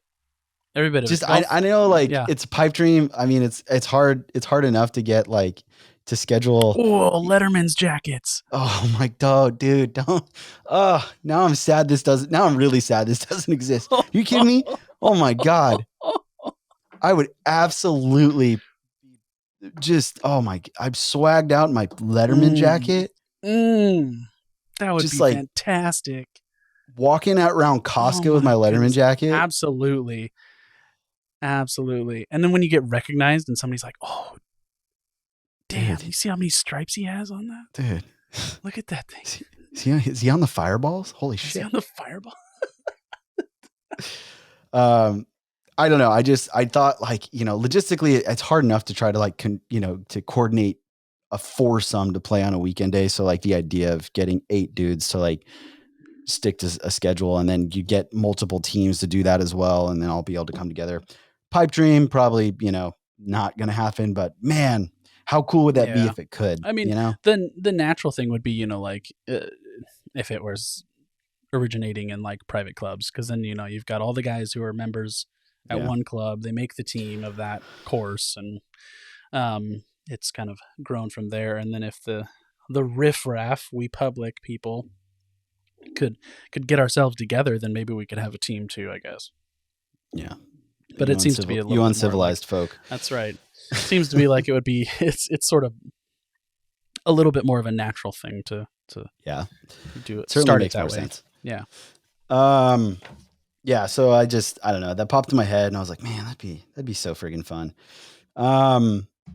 Speaker 2: of
Speaker 1: just
Speaker 2: it. Golf,
Speaker 1: I know like
Speaker 2: yeah.
Speaker 1: it's a pipe dream. I mean it's hard enough to get like to schedule.
Speaker 2: Oh, Letterman's jackets.
Speaker 1: Oh my god, dude, don't. Now I'm sad this doesn't. Now I'm really sad this doesn't exist. Are you kidding me? Oh my god, I would absolutely just. Oh my, I'm swagged out in my Letterman jacket.
Speaker 2: That would
Speaker 1: just
Speaker 2: be
Speaker 1: like
Speaker 2: fantastic.
Speaker 1: Walking out around Costco with my Letterman
Speaker 2: goodness.
Speaker 1: jacket.
Speaker 2: Absolutely. And then when you get recognized and somebody's like, "Oh, damn,
Speaker 1: dude,
Speaker 2: you see how many stripes he has on that?
Speaker 1: Dude,
Speaker 2: look at that thing.
Speaker 1: Is he on the fireballs? Holy shit.
Speaker 2: Is he on the fireball?
Speaker 1: I don't know. I thought like, logistically it's hard enough to try to like, to coordinate a foursome to play on a weekend day. So like the idea of getting 8 dudes to like stick to a schedule and then you get multiple teams to do that as well. And then I'll be able to come together. Pipe dream, probably, not going to happen, but man, how cool would that be if it could?
Speaker 2: I mean, the natural thing would be, if it was originating in like private clubs, because then you've got all the guys who are members at one club, they make the team of that course, and it's kind of grown from there. And then if the riffraff, we public people, could get ourselves together, then maybe we could have a team too, I guess.
Speaker 1: Yeah,
Speaker 2: but it seems to be a little
Speaker 1: uncivilized
Speaker 2: more
Speaker 1: like, folk.
Speaker 2: That's right. It seems to be like it would be. It's sort of a little bit more of a natural thing to do it.
Speaker 1: Certainly
Speaker 2: start
Speaker 1: makes
Speaker 2: it that
Speaker 1: more
Speaker 2: way.
Speaker 1: sense.
Speaker 2: Yeah.
Speaker 1: Yeah. So I don't know. That popped in my head, and I was like, man, that'd be so friggin' fun.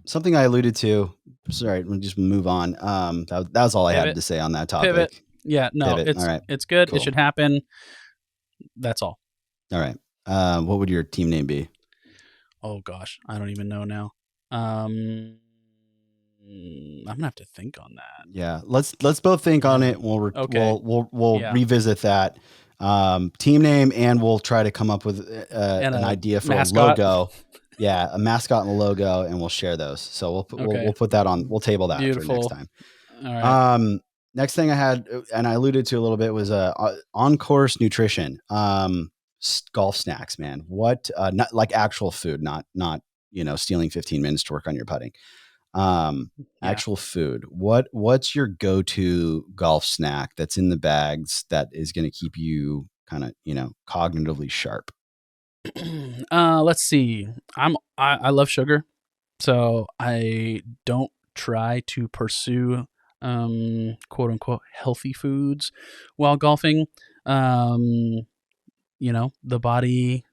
Speaker 1: Something I alluded to. Sorry, we'll just move on. That was all I had to say on that topic.
Speaker 2: Pivot. Yeah. No.
Speaker 1: Pivot.
Speaker 2: It's
Speaker 1: all right.
Speaker 2: It's good.
Speaker 1: Cool.
Speaker 2: It should happen. That's all.
Speaker 1: All right. What would your team name be?
Speaker 2: Oh gosh, I don't even know now. I'm gonna have to think on that.
Speaker 1: Yeah, let's both think on it. We'll revisit that team name, and we'll try to come up with an idea for mascot. A logo. Yeah, a mascot and a logo, and we'll share those. So we'll put that on. We'll table that for next time.
Speaker 2: All right.
Speaker 1: Next thing I had, and I alluded to a little bit, was on course nutrition. Golf snacks, man. What not like actual food, not stealing 15 minutes to work on your putting. Actual food. What's your go-to golf snack that's in the bags that is going to keep you kind of cognitively sharp?
Speaker 2: Let's see. I love sugar, so I don't try to pursue quote unquote healthy foods while golfing. The body,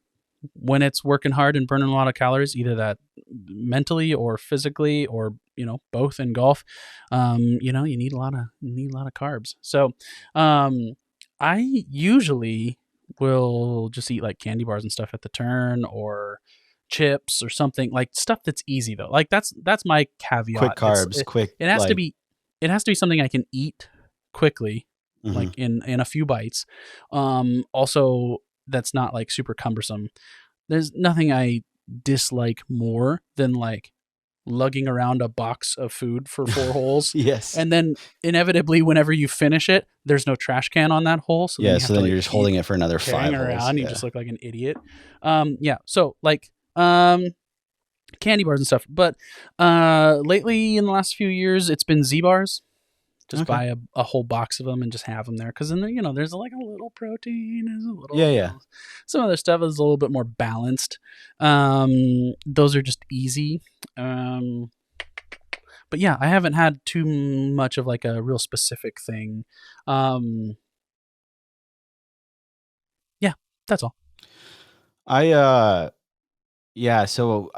Speaker 2: when it's working hard and burning a lot of calories, either that mentally or physically or both in golf, you need a lot of carbs. So I usually will just eat like candy bars and stuff at the turn, or chips or something, like stuff that's easy though. Like that's my caveat.
Speaker 1: Quick carbs, quick.
Speaker 2: It has to be something I can eat quickly, like in a few bites. Also, that's not like super cumbersome. There's nothing I dislike more than like lugging around a box of food for 4 holes.
Speaker 1: Yes.
Speaker 2: And then inevitably, whenever you finish it, there's no trash can on that hole. So
Speaker 1: then you're just holding it for another 5 holes.
Speaker 2: Around, you just look like an idiot. So like candy bars and stuff. But lately, in the last few years, it's been Z-bars. Just buy a whole box of them and just have them there. Because then, there's like a little protein. There's a little, some other stuff is a little bit more balanced. Those are just easy. Um, but yeah, I haven't had too much of like a real specific thing. Um, yeah, that's all.
Speaker 1: I Yeah, so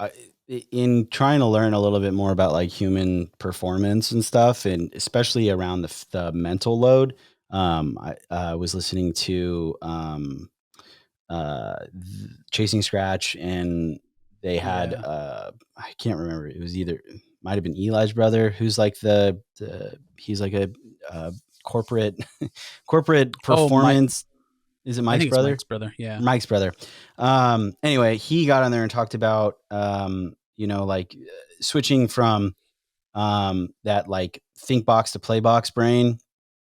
Speaker 1: in trying to learn a little bit more about like human performance and stuff, and especially around the mental load, I was listening to Chasing Scratch, and they had
Speaker 2: Yeah.
Speaker 1: I can't remember. It was either might have been Eli's brother, who's like the he's like a corporate corporate
Speaker 2: Oh, my.
Speaker 1: performance. Is it
Speaker 2: I
Speaker 1: Mike's
Speaker 2: think it's
Speaker 1: brother?
Speaker 2: Mike's brother. Yeah.
Speaker 1: Mike's brother. Anyway, he got on there and talked about, like switching from that like think box to play box brain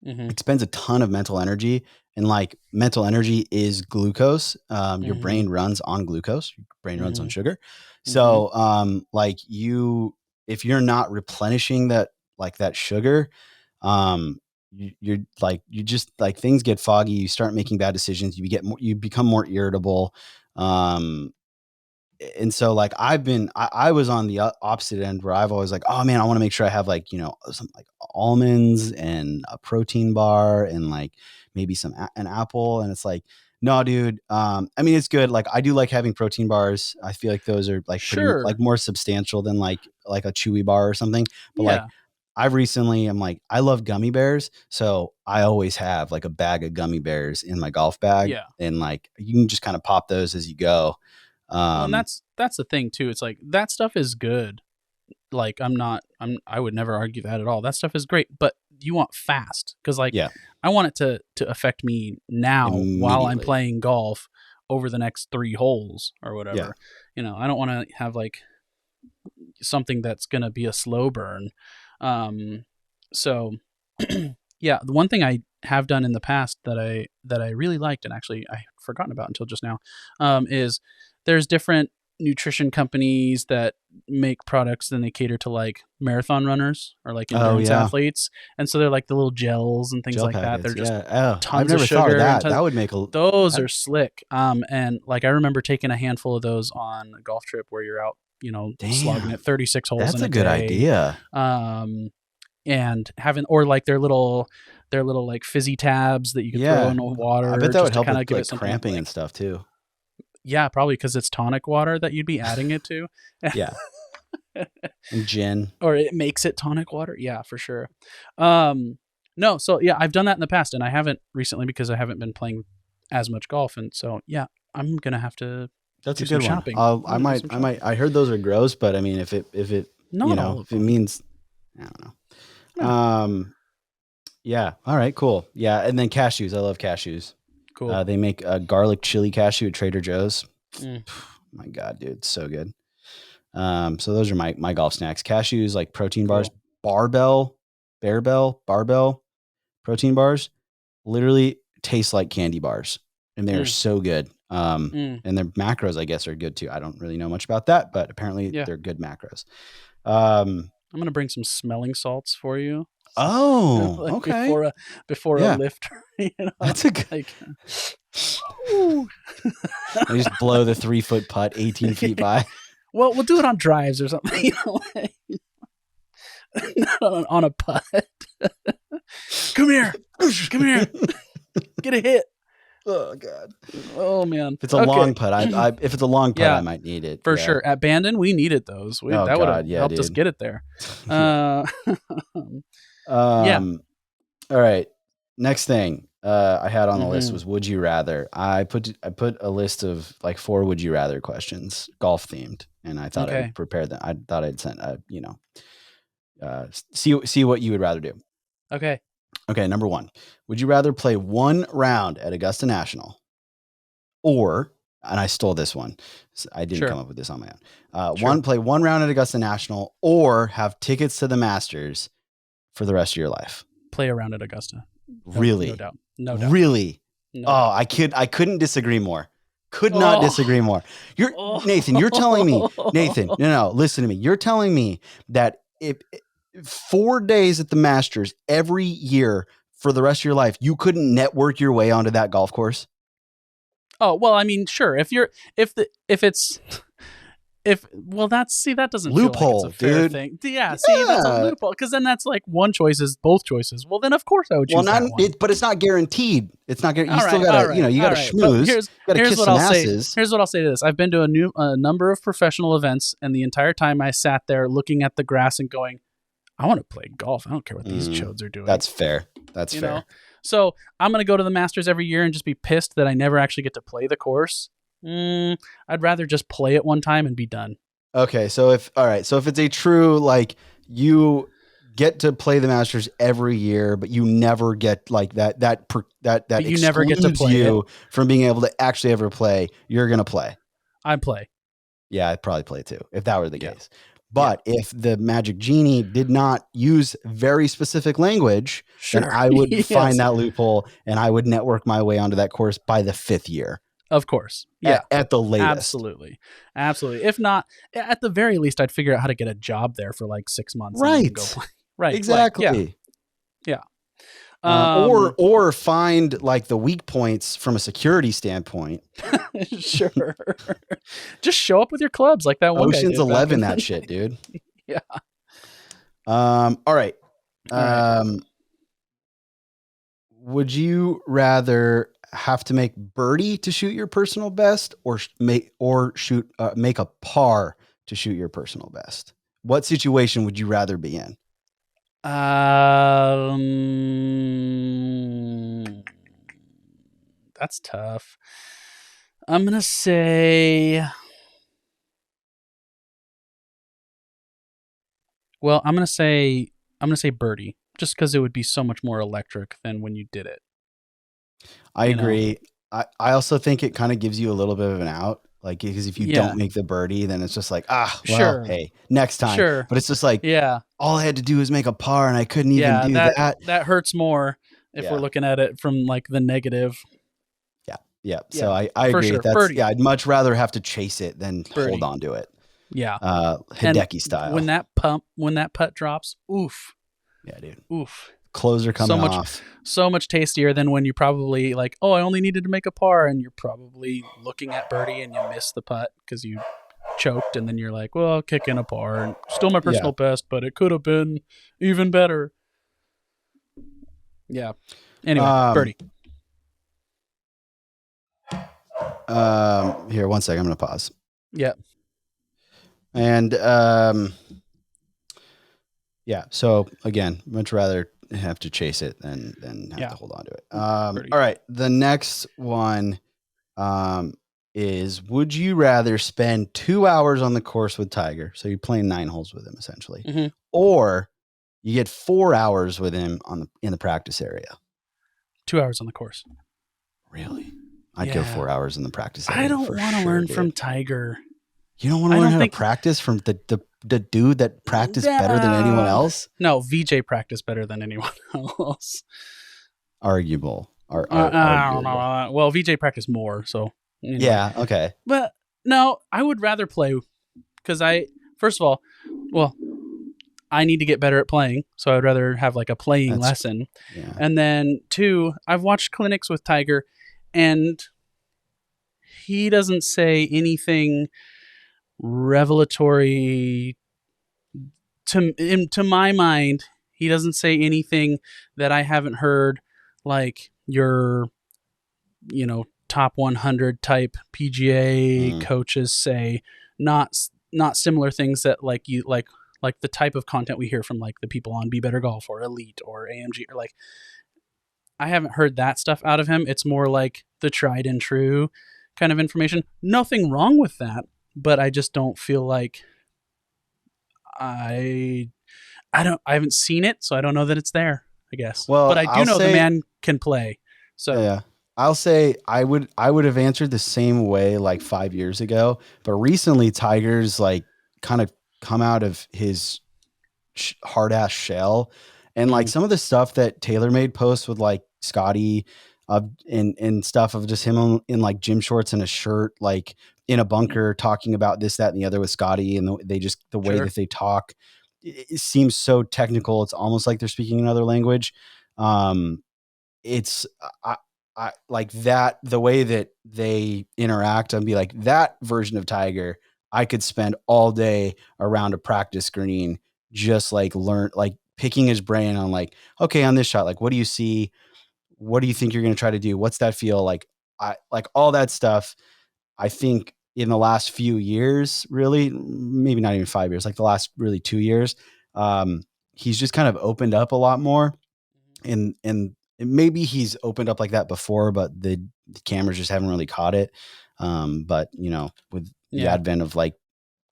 Speaker 2: Mm-hmm.
Speaker 1: expends a ton of mental energy, and like mental energy is glucose. Your
Speaker 2: Mm-hmm.
Speaker 1: brain runs on glucose, your brain runs on
Speaker 2: Mm-hmm.
Speaker 1: sugar.
Speaker 2: Mm-hmm.
Speaker 1: So like if you're not replenishing that sugar, you're like, you just like, things get foggy, you start making bad decisions, you become more irritable. um and so like I was on the opposite end, where I've always like, oh man, I want to make sure I have like, some like almonds and a protein bar and like maybe an apple. And it's like, no, dude. I mean, it's good. Like I do like having protein bars. I feel like those are like pretty like
Speaker 2: Sure.
Speaker 1: more substantial than like a chewy bar or something. But like
Speaker 2: Yeah.
Speaker 1: I'm like, I love gummy bears. So I always have like a bag of gummy bears in my golf bag,
Speaker 2: Yeah.
Speaker 1: and like you can just kind of pop those as you go.
Speaker 2: Well, and
Speaker 1: Um,
Speaker 2: that's the thing too. It's like that stuff is good. Like I would never argue that at all. That stuff is great, but you want fast because like
Speaker 1: yeah,
Speaker 2: I want it to affect me now while I'm
Speaker 1: immediately.
Speaker 2: playing golf over the next 3 holes or
Speaker 1: Yeah.
Speaker 2: whatever. I don't want to have like something that's gonna be a slow burn. Um, so yeah, the one thing I have done in the past that I really liked, and actually I had forgotten about until just now, is there's different nutrition companies that make products and they cater to like marathon runners or like
Speaker 1: Oh
Speaker 2: endurance
Speaker 1: yeah.
Speaker 2: athletes, and so they're like the little gels and things
Speaker 1: Gel
Speaker 2: like that.
Speaker 1: packets.
Speaker 2: They're just
Speaker 1: Yeah. Oh, I've
Speaker 2: tons of
Speaker 1: never thought of
Speaker 2: sugar and
Speaker 1: that.
Speaker 2: tons.
Speaker 1: That would make a
Speaker 2: Those
Speaker 1: that,
Speaker 2: are slick. And like I remember taking a handful of those on a golf trip where you're out, slogging
Speaker 1: damn.
Speaker 2: at 36 holes
Speaker 1: That's
Speaker 2: in
Speaker 1: a
Speaker 2: a
Speaker 1: good
Speaker 2: day.
Speaker 1: idea.
Speaker 2: Um, and having or like their little like fizzy tabs that you could throw
Speaker 1: Yeah.
Speaker 2: in
Speaker 1: I bet
Speaker 2: water
Speaker 1: that
Speaker 2: just
Speaker 1: would
Speaker 2: to
Speaker 1: help
Speaker 2: kind of
Speaker 1: with
Speaker 2: give it
Speaker 1: like
Speaker 2: something
Speaker 1: cramping and
Speaker 2: like,
Speaker 1: stuff too.
Speaker 2: yeah, probably because it's tonic water that you'd be adding it to.
Speaker 1: Yeah. And gin.
Speaker 2: Or it makes it tonic water. Yeah, for sure. Um, no, so yeah, I've done that in the past, and I haven't recently because I haven't been playing as much golf, and so yeah, I'm gonna have to
Speaker 1: That's
Speaker 2: do
Speaker 1: a
Speaker 2: some
Speaker 1: good one.
Speaker 2: shopping. I'm gonna do some shopping.
Speaker 1: I heard those are gross, but I mean,
Speaker 2: Not all of
Speaker 1: if it
Speaker 2: them.
Speaker 1: means, I don't know.
Speaker 2: Yeah,
Speaker 1: Yeah. All right, cool. Yeah. And then cashews. I love cashews.
Speaker 2: cool.
Speaker 1: They make a garlic chili cashew at Trader Joe's.
Speaker 2: Mm,
Speaker 1: My God, dude, so good. So those are my golf snacks. Cashews, like protein bars,
Speaker 2: cool.
Speaker 1: barbell protein bars, literally taste like candy bars, and they are
Speaker 2: Mm,
Speaker 1: so good.
Speaker 2: mm,
Speaker 1: And their macros, I guess, are good too. I don't really know much about that, but apparently
Speaker 2: yeah,
Speaker 1: they're good macros. Um,
Speaker 2: I'm gonna bring some smelling salts for you.
Speaker 1: oh,
Speaker 2: Like
Speaker 1: okay.
Speaker 2: before a
Speaker 1: Yeah,
Speaker 2: lift,
Speaker 1: that's a good.
Speaker 2: like, ooh.
Speaker 1: I just blow the 3-foot putt 18 feet by.
Speaker 2: Well, we'll do it on drives or something, like, not on a putt. Come here, come here, get a hit.
Speaker 1: Oh God.
Speaker 2: Oh man.
Speaker 1: If it's a
Speaker 2: Okay.
Speaker 1: long putt, if it's a long putt, I
Speaker 2: Yeah,
Speaker 1: might need it.
Speaker 2: for
Speaker 1: Yeah.
Speaker 2: sure. At Bandon, we needed those.
Speaker 1: Oh
Speaker 2: That would have
Speaker 1: God. Yeah,
Speaker 2: helped us
Speaker 1: dude.
Speaker 2: get it there.
Speaker 1: Yeah.
Speaker 2: Uh, yeah.
Speaker 1: Um. All right. Next thing I had on the list
Speaker 2: Hmm.
Speaker 1: was would you rather. I put a list of like 4 would you rather questions, golf themed, and I thought I
Speaker 2: Okay.
Speaker 1: would prepare them. I thought I'd send see what you would rather do.
Speaker 2: Okay.
Speaker 1: Okay, number 1. Would you rather play 1 round at Augusta National, or, and I stole this one. I didn't come
Speaker 2: Sure.
Speaker 1: up with this on my own.
Speaker 2: Sure.
Speaker 1: Play 1 round at Augusta National, or have tickets to the Masters for the rest of your life.
Speaker 2: Play around at Augusta. No
Speaker 1: Really?
Speaker 2: doubt. No doubt.
Speaker 1: Really?
Speaker 2: No
Speaker 1: Oh,
Speaker 2: doubt.
Speaker 1: I couldn't disagree more. Could not
Speaker 2: Oh.
Speaker 1: disagree more.
Speaker 2: Oh.
Speaker 1: Nathan, you're telling me, Nathan, no, listen to me. You're telling me that if 4 days at the Masters every year for the rest of your life, you couldn't network your way onto that golf course?
Speaker 2: Oh, well, I mean, sure. If it's that doesn't feel like it's a
Speaker 1: Loophole,
Speaker 2: fair
Speaker 1: dude.
Speaker 2: thing. Yeah, see, that's a
Speaker 1: Yeah.
Speaker 2: loophole because then that's like one choice is both choices. Well, then of course I would
Speaker 1: Well,
Speaker 2: choose that one.
Speaker 1: but it's not guaranteed. It's not guaranteed. You
Speaker 2: All
Speaker 1: still
Speaker 2: right,
Speaker 1: gotta,
Speaker 2: all right,
Speaker 1: you
Speaker 2: all
Speaker 1: gotta
Speaker 2: right. But
Speaker 1: schmooze. You gotta
Speaker 2: here's
Speaker 1: kiss
Speaker 2: what
Speaker 1: some
Speaker 2: I'll say.
Speaker 1: asses.
Speaker 2: Here's what I'll say to this. I've been to a number of professional events, and the entire time I sat there looking at the grass and going, I want to play golf. I don't care what these chodes are doing.
Speaker 1: That's fair. That's
Speaker 2: you
Speaker 1: fair.
Speaker 2: know? So I'm gonna go to the Masters every year and just be pissed that I never actually get to play the course. I'd rather just play it one time and be done.
Speaker 1: Okay, so if it's a true like you get to play the Masters every year, but you never get like that
Speaker 2: But you never get to
Speaker 1: excludes
Speaker 2: play
Speaker 1: you
Speaker 2: it.
Speaker 1: from being able to actually ever play. You're gonna play.
Speaker 2: I'd play.
Speaker 1: Yeah, I'd probably play too if that were the case. But if the Magic Genie did not use very specific language, then I would find that loophole and I would network my way onto that course by the 5th year.
Speaker 2: Of course. Yeah.
Speaker 1: At the latest.
Speaker 2: Absolutely. If not, at the very least, I'd figure out how to get a job there for like 6 months.
Speaker 1: Right.
Speaker 2: And go play. Right.
Speaker 1: Exactly.
Speaker 2: Like, yeah.
Speaker 1: Or find like the weak points from a security standpoint.
Speaker 2: Sure. Just show up with your clubs like that one.
Speaker 1: Ocean's 11, that shit, dude.
Speaker 2: Yeah.
Speaker 1: All right. Would you rather have to make birdie to shoot your personal best, or make a par to shoot your personal best? What situation would you rather be in?
Speaker 2: That's tough. I'm gonna say birdie, just because it would be so much more electric than when you did it.
Speaker 1: I agree. I also think it kind of gives you a little bit of an out. Like, because if you don't make the birdie, then it's just like, hey, next time.
Speaker 2: Sure.
Speaker 1: But it's just like, all I had to do was make a par and I couldn't even do that.
Speaker 2: That hurts more if we're looking at it from like the negative.
Speaker 1: Yeah. So I agree.
Speaker 2: Sure.
Speaker 1: That's, I'd much rather have to chase it than hold on to it.
Speaker 2: Yeah.
Speaker 1: Hideki style.
Speaker 2: When that putt drops, oof.
Speaker 1: Yeah, dude.
Speaker 2: Oof.
Speaker 1: Closer coming off.
Speaker 2: So much tastier than when you probably like, oh, I only needed to make a par, and you're probably looking at birdie and you miss the putt because you choked, and then you're like, well, I'll kick in a par, and still my personal best, but it could have been even better. Yeah. Anyway, birdie.
Speaker 1: Here, 1 second. I'm going to pause.
Speaker 2: Yeah.
Speaker 1: And so again, much rather have to chase it than have to hold on to it. All right. The next one is, would you rather spend 2 hours on the course with Tiger? So you're playing 9 holes with him essentially, or you get 4 hours with him in the practice area.
Speaker 2: 2 hours on the course.
Speaker 1: Really? I'd go 4 hours in the practice area.
Speaker 2: I don't want to learn from Tiger.
Speaker 1: You don't want to learn how to practice from the dude that practiced better than anyone else?
Speaker 2: No, VJ practiced better than anyone else.
Speaker 1: Arguable.
Speaker 2: I don't know. Well, VJ practiced more, so. Anyway.
Speaker 1: Yeah, okay.
Speaker 2: But no, I would rather play because first of all, I need to get better at playing, so I'd rather have like a playing lesson. Yeah. And then 2, I've watched clinics with Tiger, and he doesn't say anything revelatory to my mind. He doesn't say anything that I haven't heard, like your top 100 type PGA coaches say, not similar things that like the type of content we hear from like the people on Be Better Golf or Elite or AMG, or like, I haven't heard that stuff out of him. It's more like the tried and true kind of information. Nothing wrong with that, but I just don't feel like I haven't seen it, so I don't know that it's there, I guess. Well, but I do know the man can play. So
Speaker 1: yeah. I'll say I would have answered the same way like 5 years ago, but recently Tiger's like kind of come out of his hard ass shell, and like some of the stuff that TaylorMade posts with like Scotty and stuff of just him in like gym shorts and a shirt, like in a bunker talking about this, that, and the other with Scotty, and the way that they talk, it seems so technical. It's almost like they're speaking another language. It's I like that, the way that they interact, and be like, that version of Tiger I could spend all day around a practice green, just like picking his brain on like, okay, on this shot, like, what do you see? What do you think you're going to try to do? What's that feel like? I like all that stuff. I think in the last few years, really, maybe not even 5 years, like the last really 2 years, he's just kind of opened up a lot more. And maybe he's opened up like that before, but the cameras just haven't really caught it. But with the
Speaker 2: Yeah.
Speaker 1: advent of like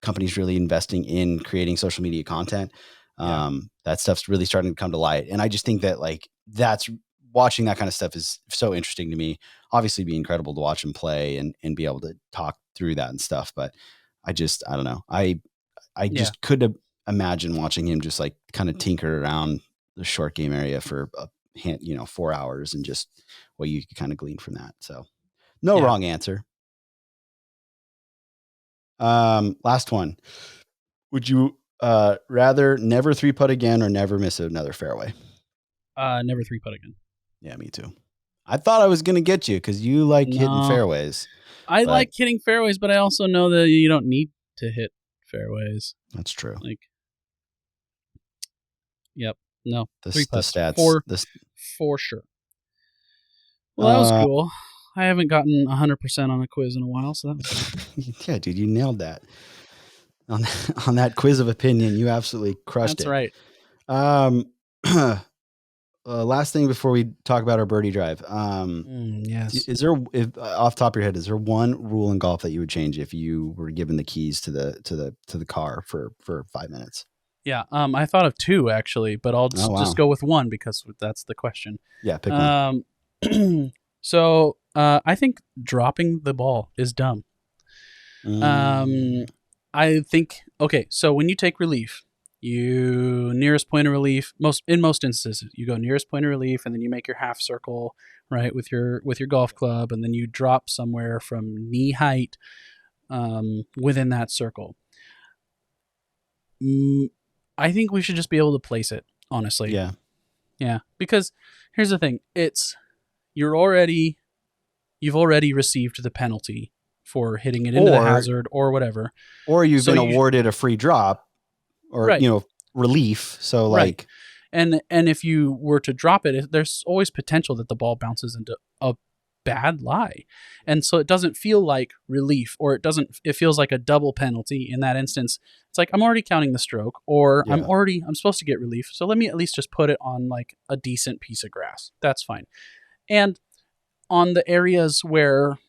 Speaker 1: companies really investing in creating social media content, that stuff's really starting to come to light. And I just think that like that's watching that kind of stuff is so interesting to me. Obviously, it'd be incredible to watch him play and be able to talk through that and stuff. But I don't know. I
Speaker 2: Yeah.
Speaker 1: just couldn't imagine watching him just like kind of tinker around the short game area for 4 hours and just what you could kind of glean from that. So no
Speaker 2: Yeah.
Speaker 1: wrong answer. Last one. Would you rather never three putt again or never miss another fairway?
Speaker 2: Never three putt again.
Speaker 1: Yeah, me too. I thought I was going to get you because you like hitting
Speaker 2: No.
Speaker 1: fairways.
Speaker 2: I
Speaker 1: but
Speaker 2: like hitting fairways, but I also know that you don't need to hit fairways.
Speaker 1: That's true.
Speaker 2: Like, yep. No.
Speaker 1: The
Speaker 2: Three putts.
Speaker 1: stats.
Speaker 2: For sure. Well, that was cool. I haven't gotten 100% on a quiz in a while, so that was
Speaker 1: yeah, dude, you nailed that. On that quiz of opinion, you absolutely crushed
Speaker 2: That's
Speaker 1: it.
Speaker 2: right.
Speaker 1: Last thing before we talk about our birdie drive.
Speaker 2: Yes.
Speaker 1: Is there, off the top of your head, is there one rule in golf that you would change if you were given the keys to the car for 5 minutes?
Speaker 2: Yeah. I thought of two actually, but I'll just go with one because that's the question.
Speaker 1: Yeah, pick one.
Speaker 2: So I think dropping the ball is dumb. I think, okay, so when you take relief, you nearest point of relief, in most instances, you go nearest point of relief and then you make your half circle, right, with your golf club, and then you drop somewhere from knee height within that circle. I think we should just be able to place it, honestly.
Speaker 1: Yeah.
Speaker 2: Yeah, because here's the thing. You've already received the penalty for hitting it into the hazard or whatever.
Speaker 1: Or you've been awarded a free drop or, relief. So like,
Speaker 2: and if you were to drop it, there's always potential that the ball bounces into a bad lie. And so it doesn't feel like relief, or it feels like a double penalty in that instance. It's like, I'm already counting the stroke, or I'm supposed to get relief. So let me at least just put it on like a decent piece of grass. That's fine. And on the areas where,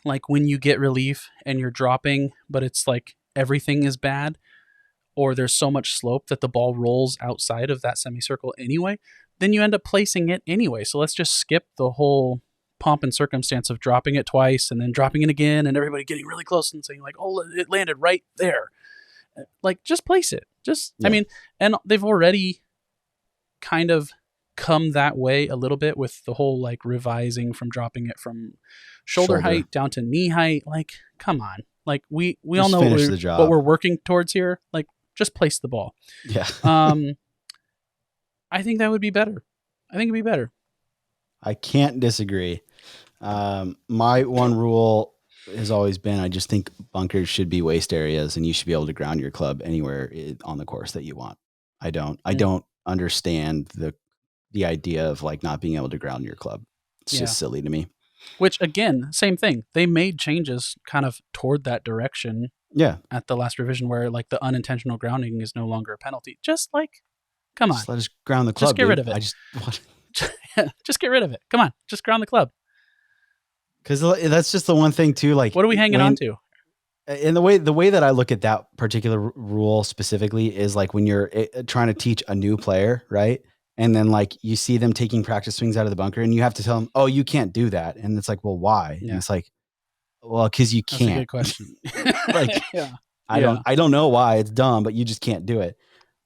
Speaker 2: like, when you get relief and you're dropping, but it's like everything is bad, or there's so much slope that the ball rolls outside of that semicircle anyway, then you end up placing it anyway. So let's just skip the whole pomp and circumstance of dropping it twice and then dropping it again and everybody getting really close and saying like, oh, it landed right there. Like, just place it. I mean, and they've already kind of come that way a little bit with the whole like revising from dropping it from shoulder height down to knee height. Like, come on. Like, we all know what we're working towards here. Like, just place the ball.
Speaker 1: Yeah.
Speaker 2: I think that would be better. I think it'd be better.
Speaker 1: I can't disagree. My one rule has always been, I just think bunkers should be waste areas and you should be able to ground your club anywhere on the course that you want. I don't understand the idea of like not being able to ground your club. It's just silly to me.
Speaker 2: Which, again, same thing. They made changes kind of toward that direction.
Speaker 1: Yeah.
Speaker 2: At the last revision, where like the unintentional grounding is no longer a penalty. Just like, come on.
Speaker 1: Just let us ground the club.
Speaker 2: Just get rid of it. Just get rid of it. Come on. Just ground the club.
Speaker 1: Because that's just the one thing too. Like,
Speaker 2: what are we hanging on to?
Speaker 1: And the way that I look at that particular rule specifically is like when you're trying to teach a new player, right? And then like you see them taking practice swings out of the bunker and you have to tell them, oh, you can't do that. And it's like, well, why? Yeah. And it's like, well, because you can't.
Speaker 2: That's a good question.
Speaker 1: Like, I don't know why. It's dumb, but you just can't do it.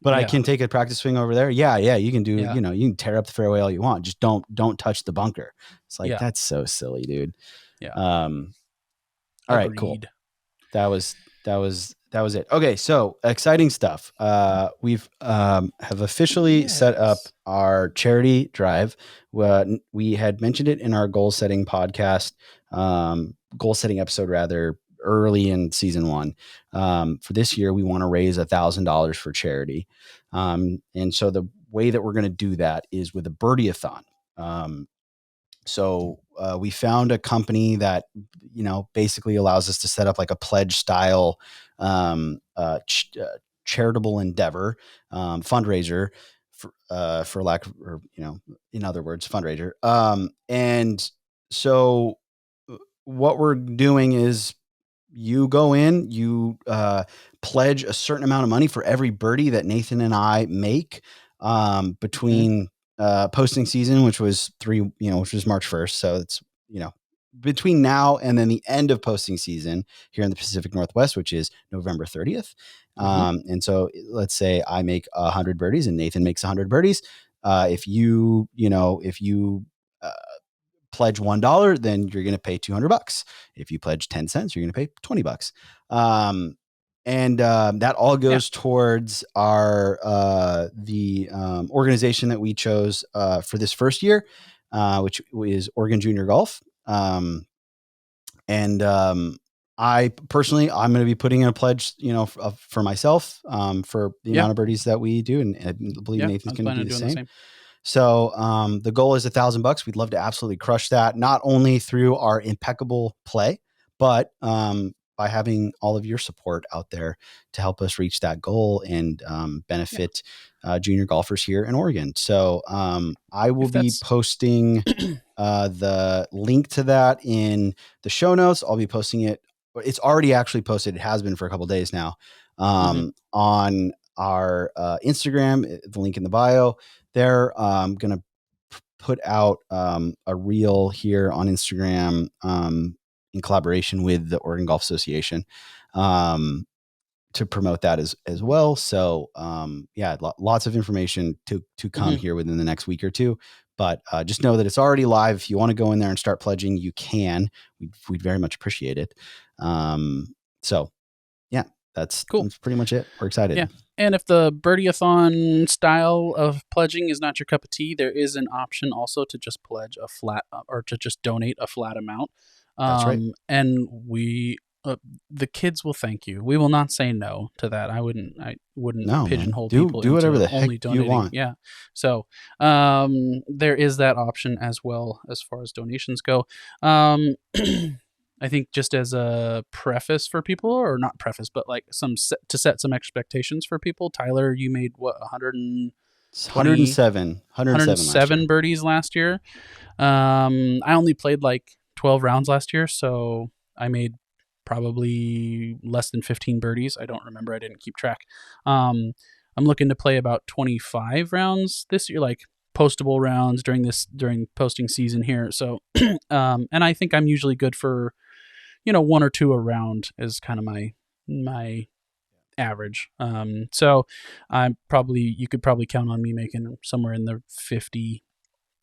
Speaker 1: But I can take a practice swing over there. Yeah, you can do. You can tear up the fairway all you want. Just don't touch the bunker. It's like that's so silly, dude.
Speaker 2: Yeah.
Speaker 1: All right, cool. That was it. Okay, so exciting stuff. We've have officially set up our charity drive. We had mentioned it in our goal setting podcast, goal setting episode rather, early in season one. For this year, we want to raise $1,000 for charity. And so the way that we're going to do that is with a birdie-a-thon. So we found a company that, basically allows us to set up like a pledge style charitable endeavor, fundraiser for lack of, or, in other words, fundraiser. And so what we're doing is you go in, you pledge a certain amount of money for every birdie that Nathan and I make between posting season, which was which was March 1st. So it's, between now and then the end of posting season here in the Pacific Northwest, which is November 30th. And so let's say I make 100 birdies and Nathan makes 100 birdies. If you pledge $1, then you're going to pay $200. If you pledge 10 cents, you're going to pay $20. And that all goes towards our the organization that we chose for this first year, which is Oregon Junior Golf. I personally, I'm going to be putting in a pledge, for myself, for the amount of birdies that we do, and I believe Nathan's going to do the same. So the goal is $1,000. We'd love to absolutely crush that, not only through our impeccable play, but by having all of your support out there to help us reach that goal and benefit junior golfers here in Oregon. So I will be posting the link to that in the show notes. I'll be posting it. It's already actually posted. It has been for a couple of days now on our Instagram, the link in the bio there. I'm going to put out a reel here on Instagram in collaboration with the Oregon Golf Association to promote that as well. So lots of information to come here within the next week or two. But just know that it's already live. If you want to go in there and start pledging, you can. We'd very much appreciate it. So yeah, that's
Speaker 2: cool.
Speaker 1: That's pretty much it. We're excited.
Speaker 2: Yeah. And if the birdie-a-thon style of pledging is not your cup of tea, there is an option also to just pledge a flat or to just donate a flat amount.
Speaker 1: That's right.
Speaker 2: And we, the kids will thank you. We will not say no to that. I wouldn't pigeonhole people
Speaker 1: do whatever the
Speaker 2: only
Speaker 1: heck
Speaker 2: donating.
Speaker 1: you want.
Speaker 2: Yeah. So there is that option as well as far as donations go. I think just as a preface for people, or not preface, but like to set some expectations for people. Tyler, you made what,
Speaker 1: 107 last year.
Speaker 2: birdies last year. I only played like 12 rounds last year, so I made probably less than 15 birdies. I don't remember. I didn't keep track. I'm looking to play about 25 rounds this year, like postable rounds during posting season here. So, and I think I'm usually good for, one or two a round is kind of my average. So you could probably count on me making somewhere in the 50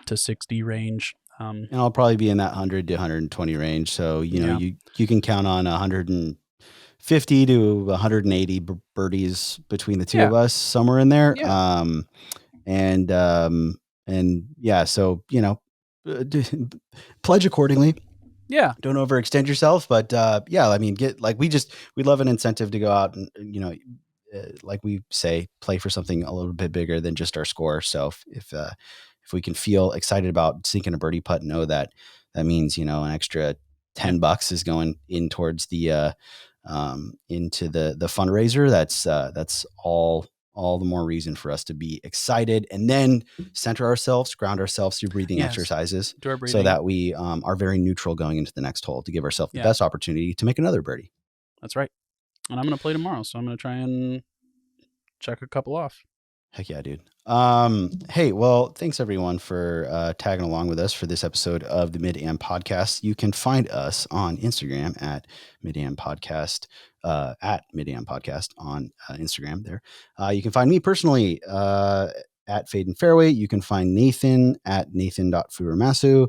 Speaker 2: to 60 range.
Speaker 1: And I'll probably be in that 100 to 120 range. So, you can count on 150 to 180 birdies between the two of us, somewhere in there.
Speaker 2: Yeah.
Speaker 1: So, pledge accordingly.
Speaker 2: Yeah.
Speaker 1: Don't overextend yourself, but we love an incentive to go out and, like we say, play for something a little bit bigger than just our score. So if we can feel excited about sinking a birdie putt, know that means, an extra $10 is going in towards the into the fundraiser. That's all the more reason for us to be excited, and then center ourselves, ground ourselves through breathing exercises, so that we are very neutral going into the next hole to give ourselves the best opportunity to make another birdie.
Speaker 2: That's right. And I'm going to play tomorrow, so I'm going to try and check a couple off.
Speaker 1: Heck yeah, dude. Hey, well, thanks everyone for tagging along with us for this episode of the Mid-Am Podcast. You can find us on Instagram at Mid-Am Podcast, at Mid-Am Podcast on Instagram there. You can find me personally at Fade and Fairway. You can find Nathan at nathan.furamasu.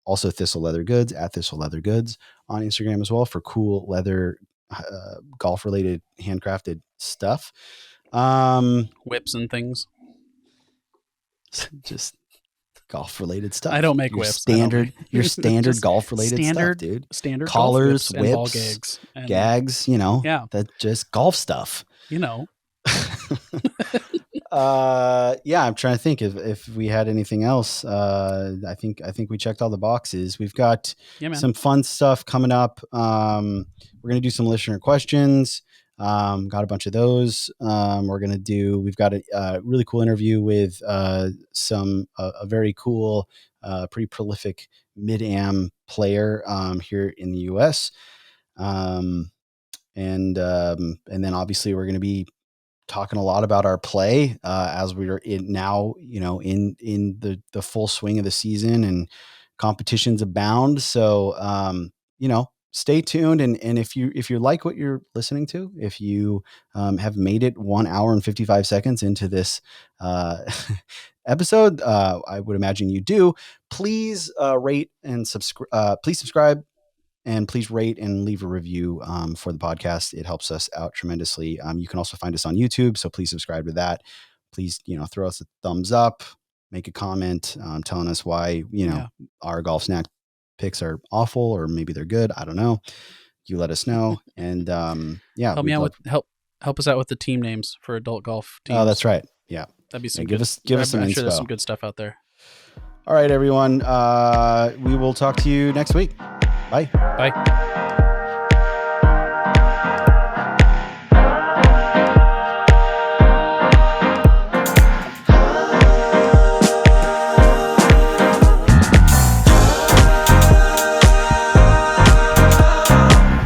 Speaker 1: Also Thistle Leather Goods at Thistle Leather Goods on Instagram as well for cool leather golf-related handcrafted stuff.
Speaker 2: Whips and things.
Speaker 1: Just golf related stuff.
Speaker 2: I don't make
Speaker 1: your
Speaker 2: whips.
Speaker 1: Standard, your standard
Speaker 2: Just
Speaker 1: golf related stuff, dude.
Speaker 2: Standard
Speaker 1: Collars,
Speaker 2: golf whips, and ball
Speaker 1: whips,
Speaker 2: gags, and
Speaker 1: gags. You know,
Speaker 2: yeah,
Speaker 1: that just golf stuff.
Speaker 2: you know.
Speaker 1: Yeah, I'm trying to think if we had anything else. I think we checked all the boxes. We've got some fun stuff coming up. We're gonna do some listener questions. Got a bunch of those. We've got a really cool interview with a very cool, pretty prolific mid-am player here in the US. And then obviously we're going to be talking a lot about our play as we're in now, in the full swing of the season and competitions abound. So, stay tuned. And if you like what you're listening to, if you have made it 1 hour and 55 seconds into this episode, I would imagine you do. Please rate and subscribe. Please subscribe. And please rate and leave a review for the podcast. It helps us out tremendously. You can also find us on YouTube, so please subscribe to that. Please, throw us a thumbs up, make a comment telling us why, our golf snack picks are awful or maybe they're good. I don't know. You let us know. And
Speaker 2: help me out with help us out with the team names for adult golf teams.
Speaker 1: Oh, that's right. Yeah,
Speaker 2: that'd be some.
Speaker 1: Give us some
Speaker 2: I'm
Speaker 1: inspo.
Speaker 2: sure there's some good stuff out there.
Speaker 1: All right, everyone. We will talk to you next week. Bye.
Speaker 2: Bye.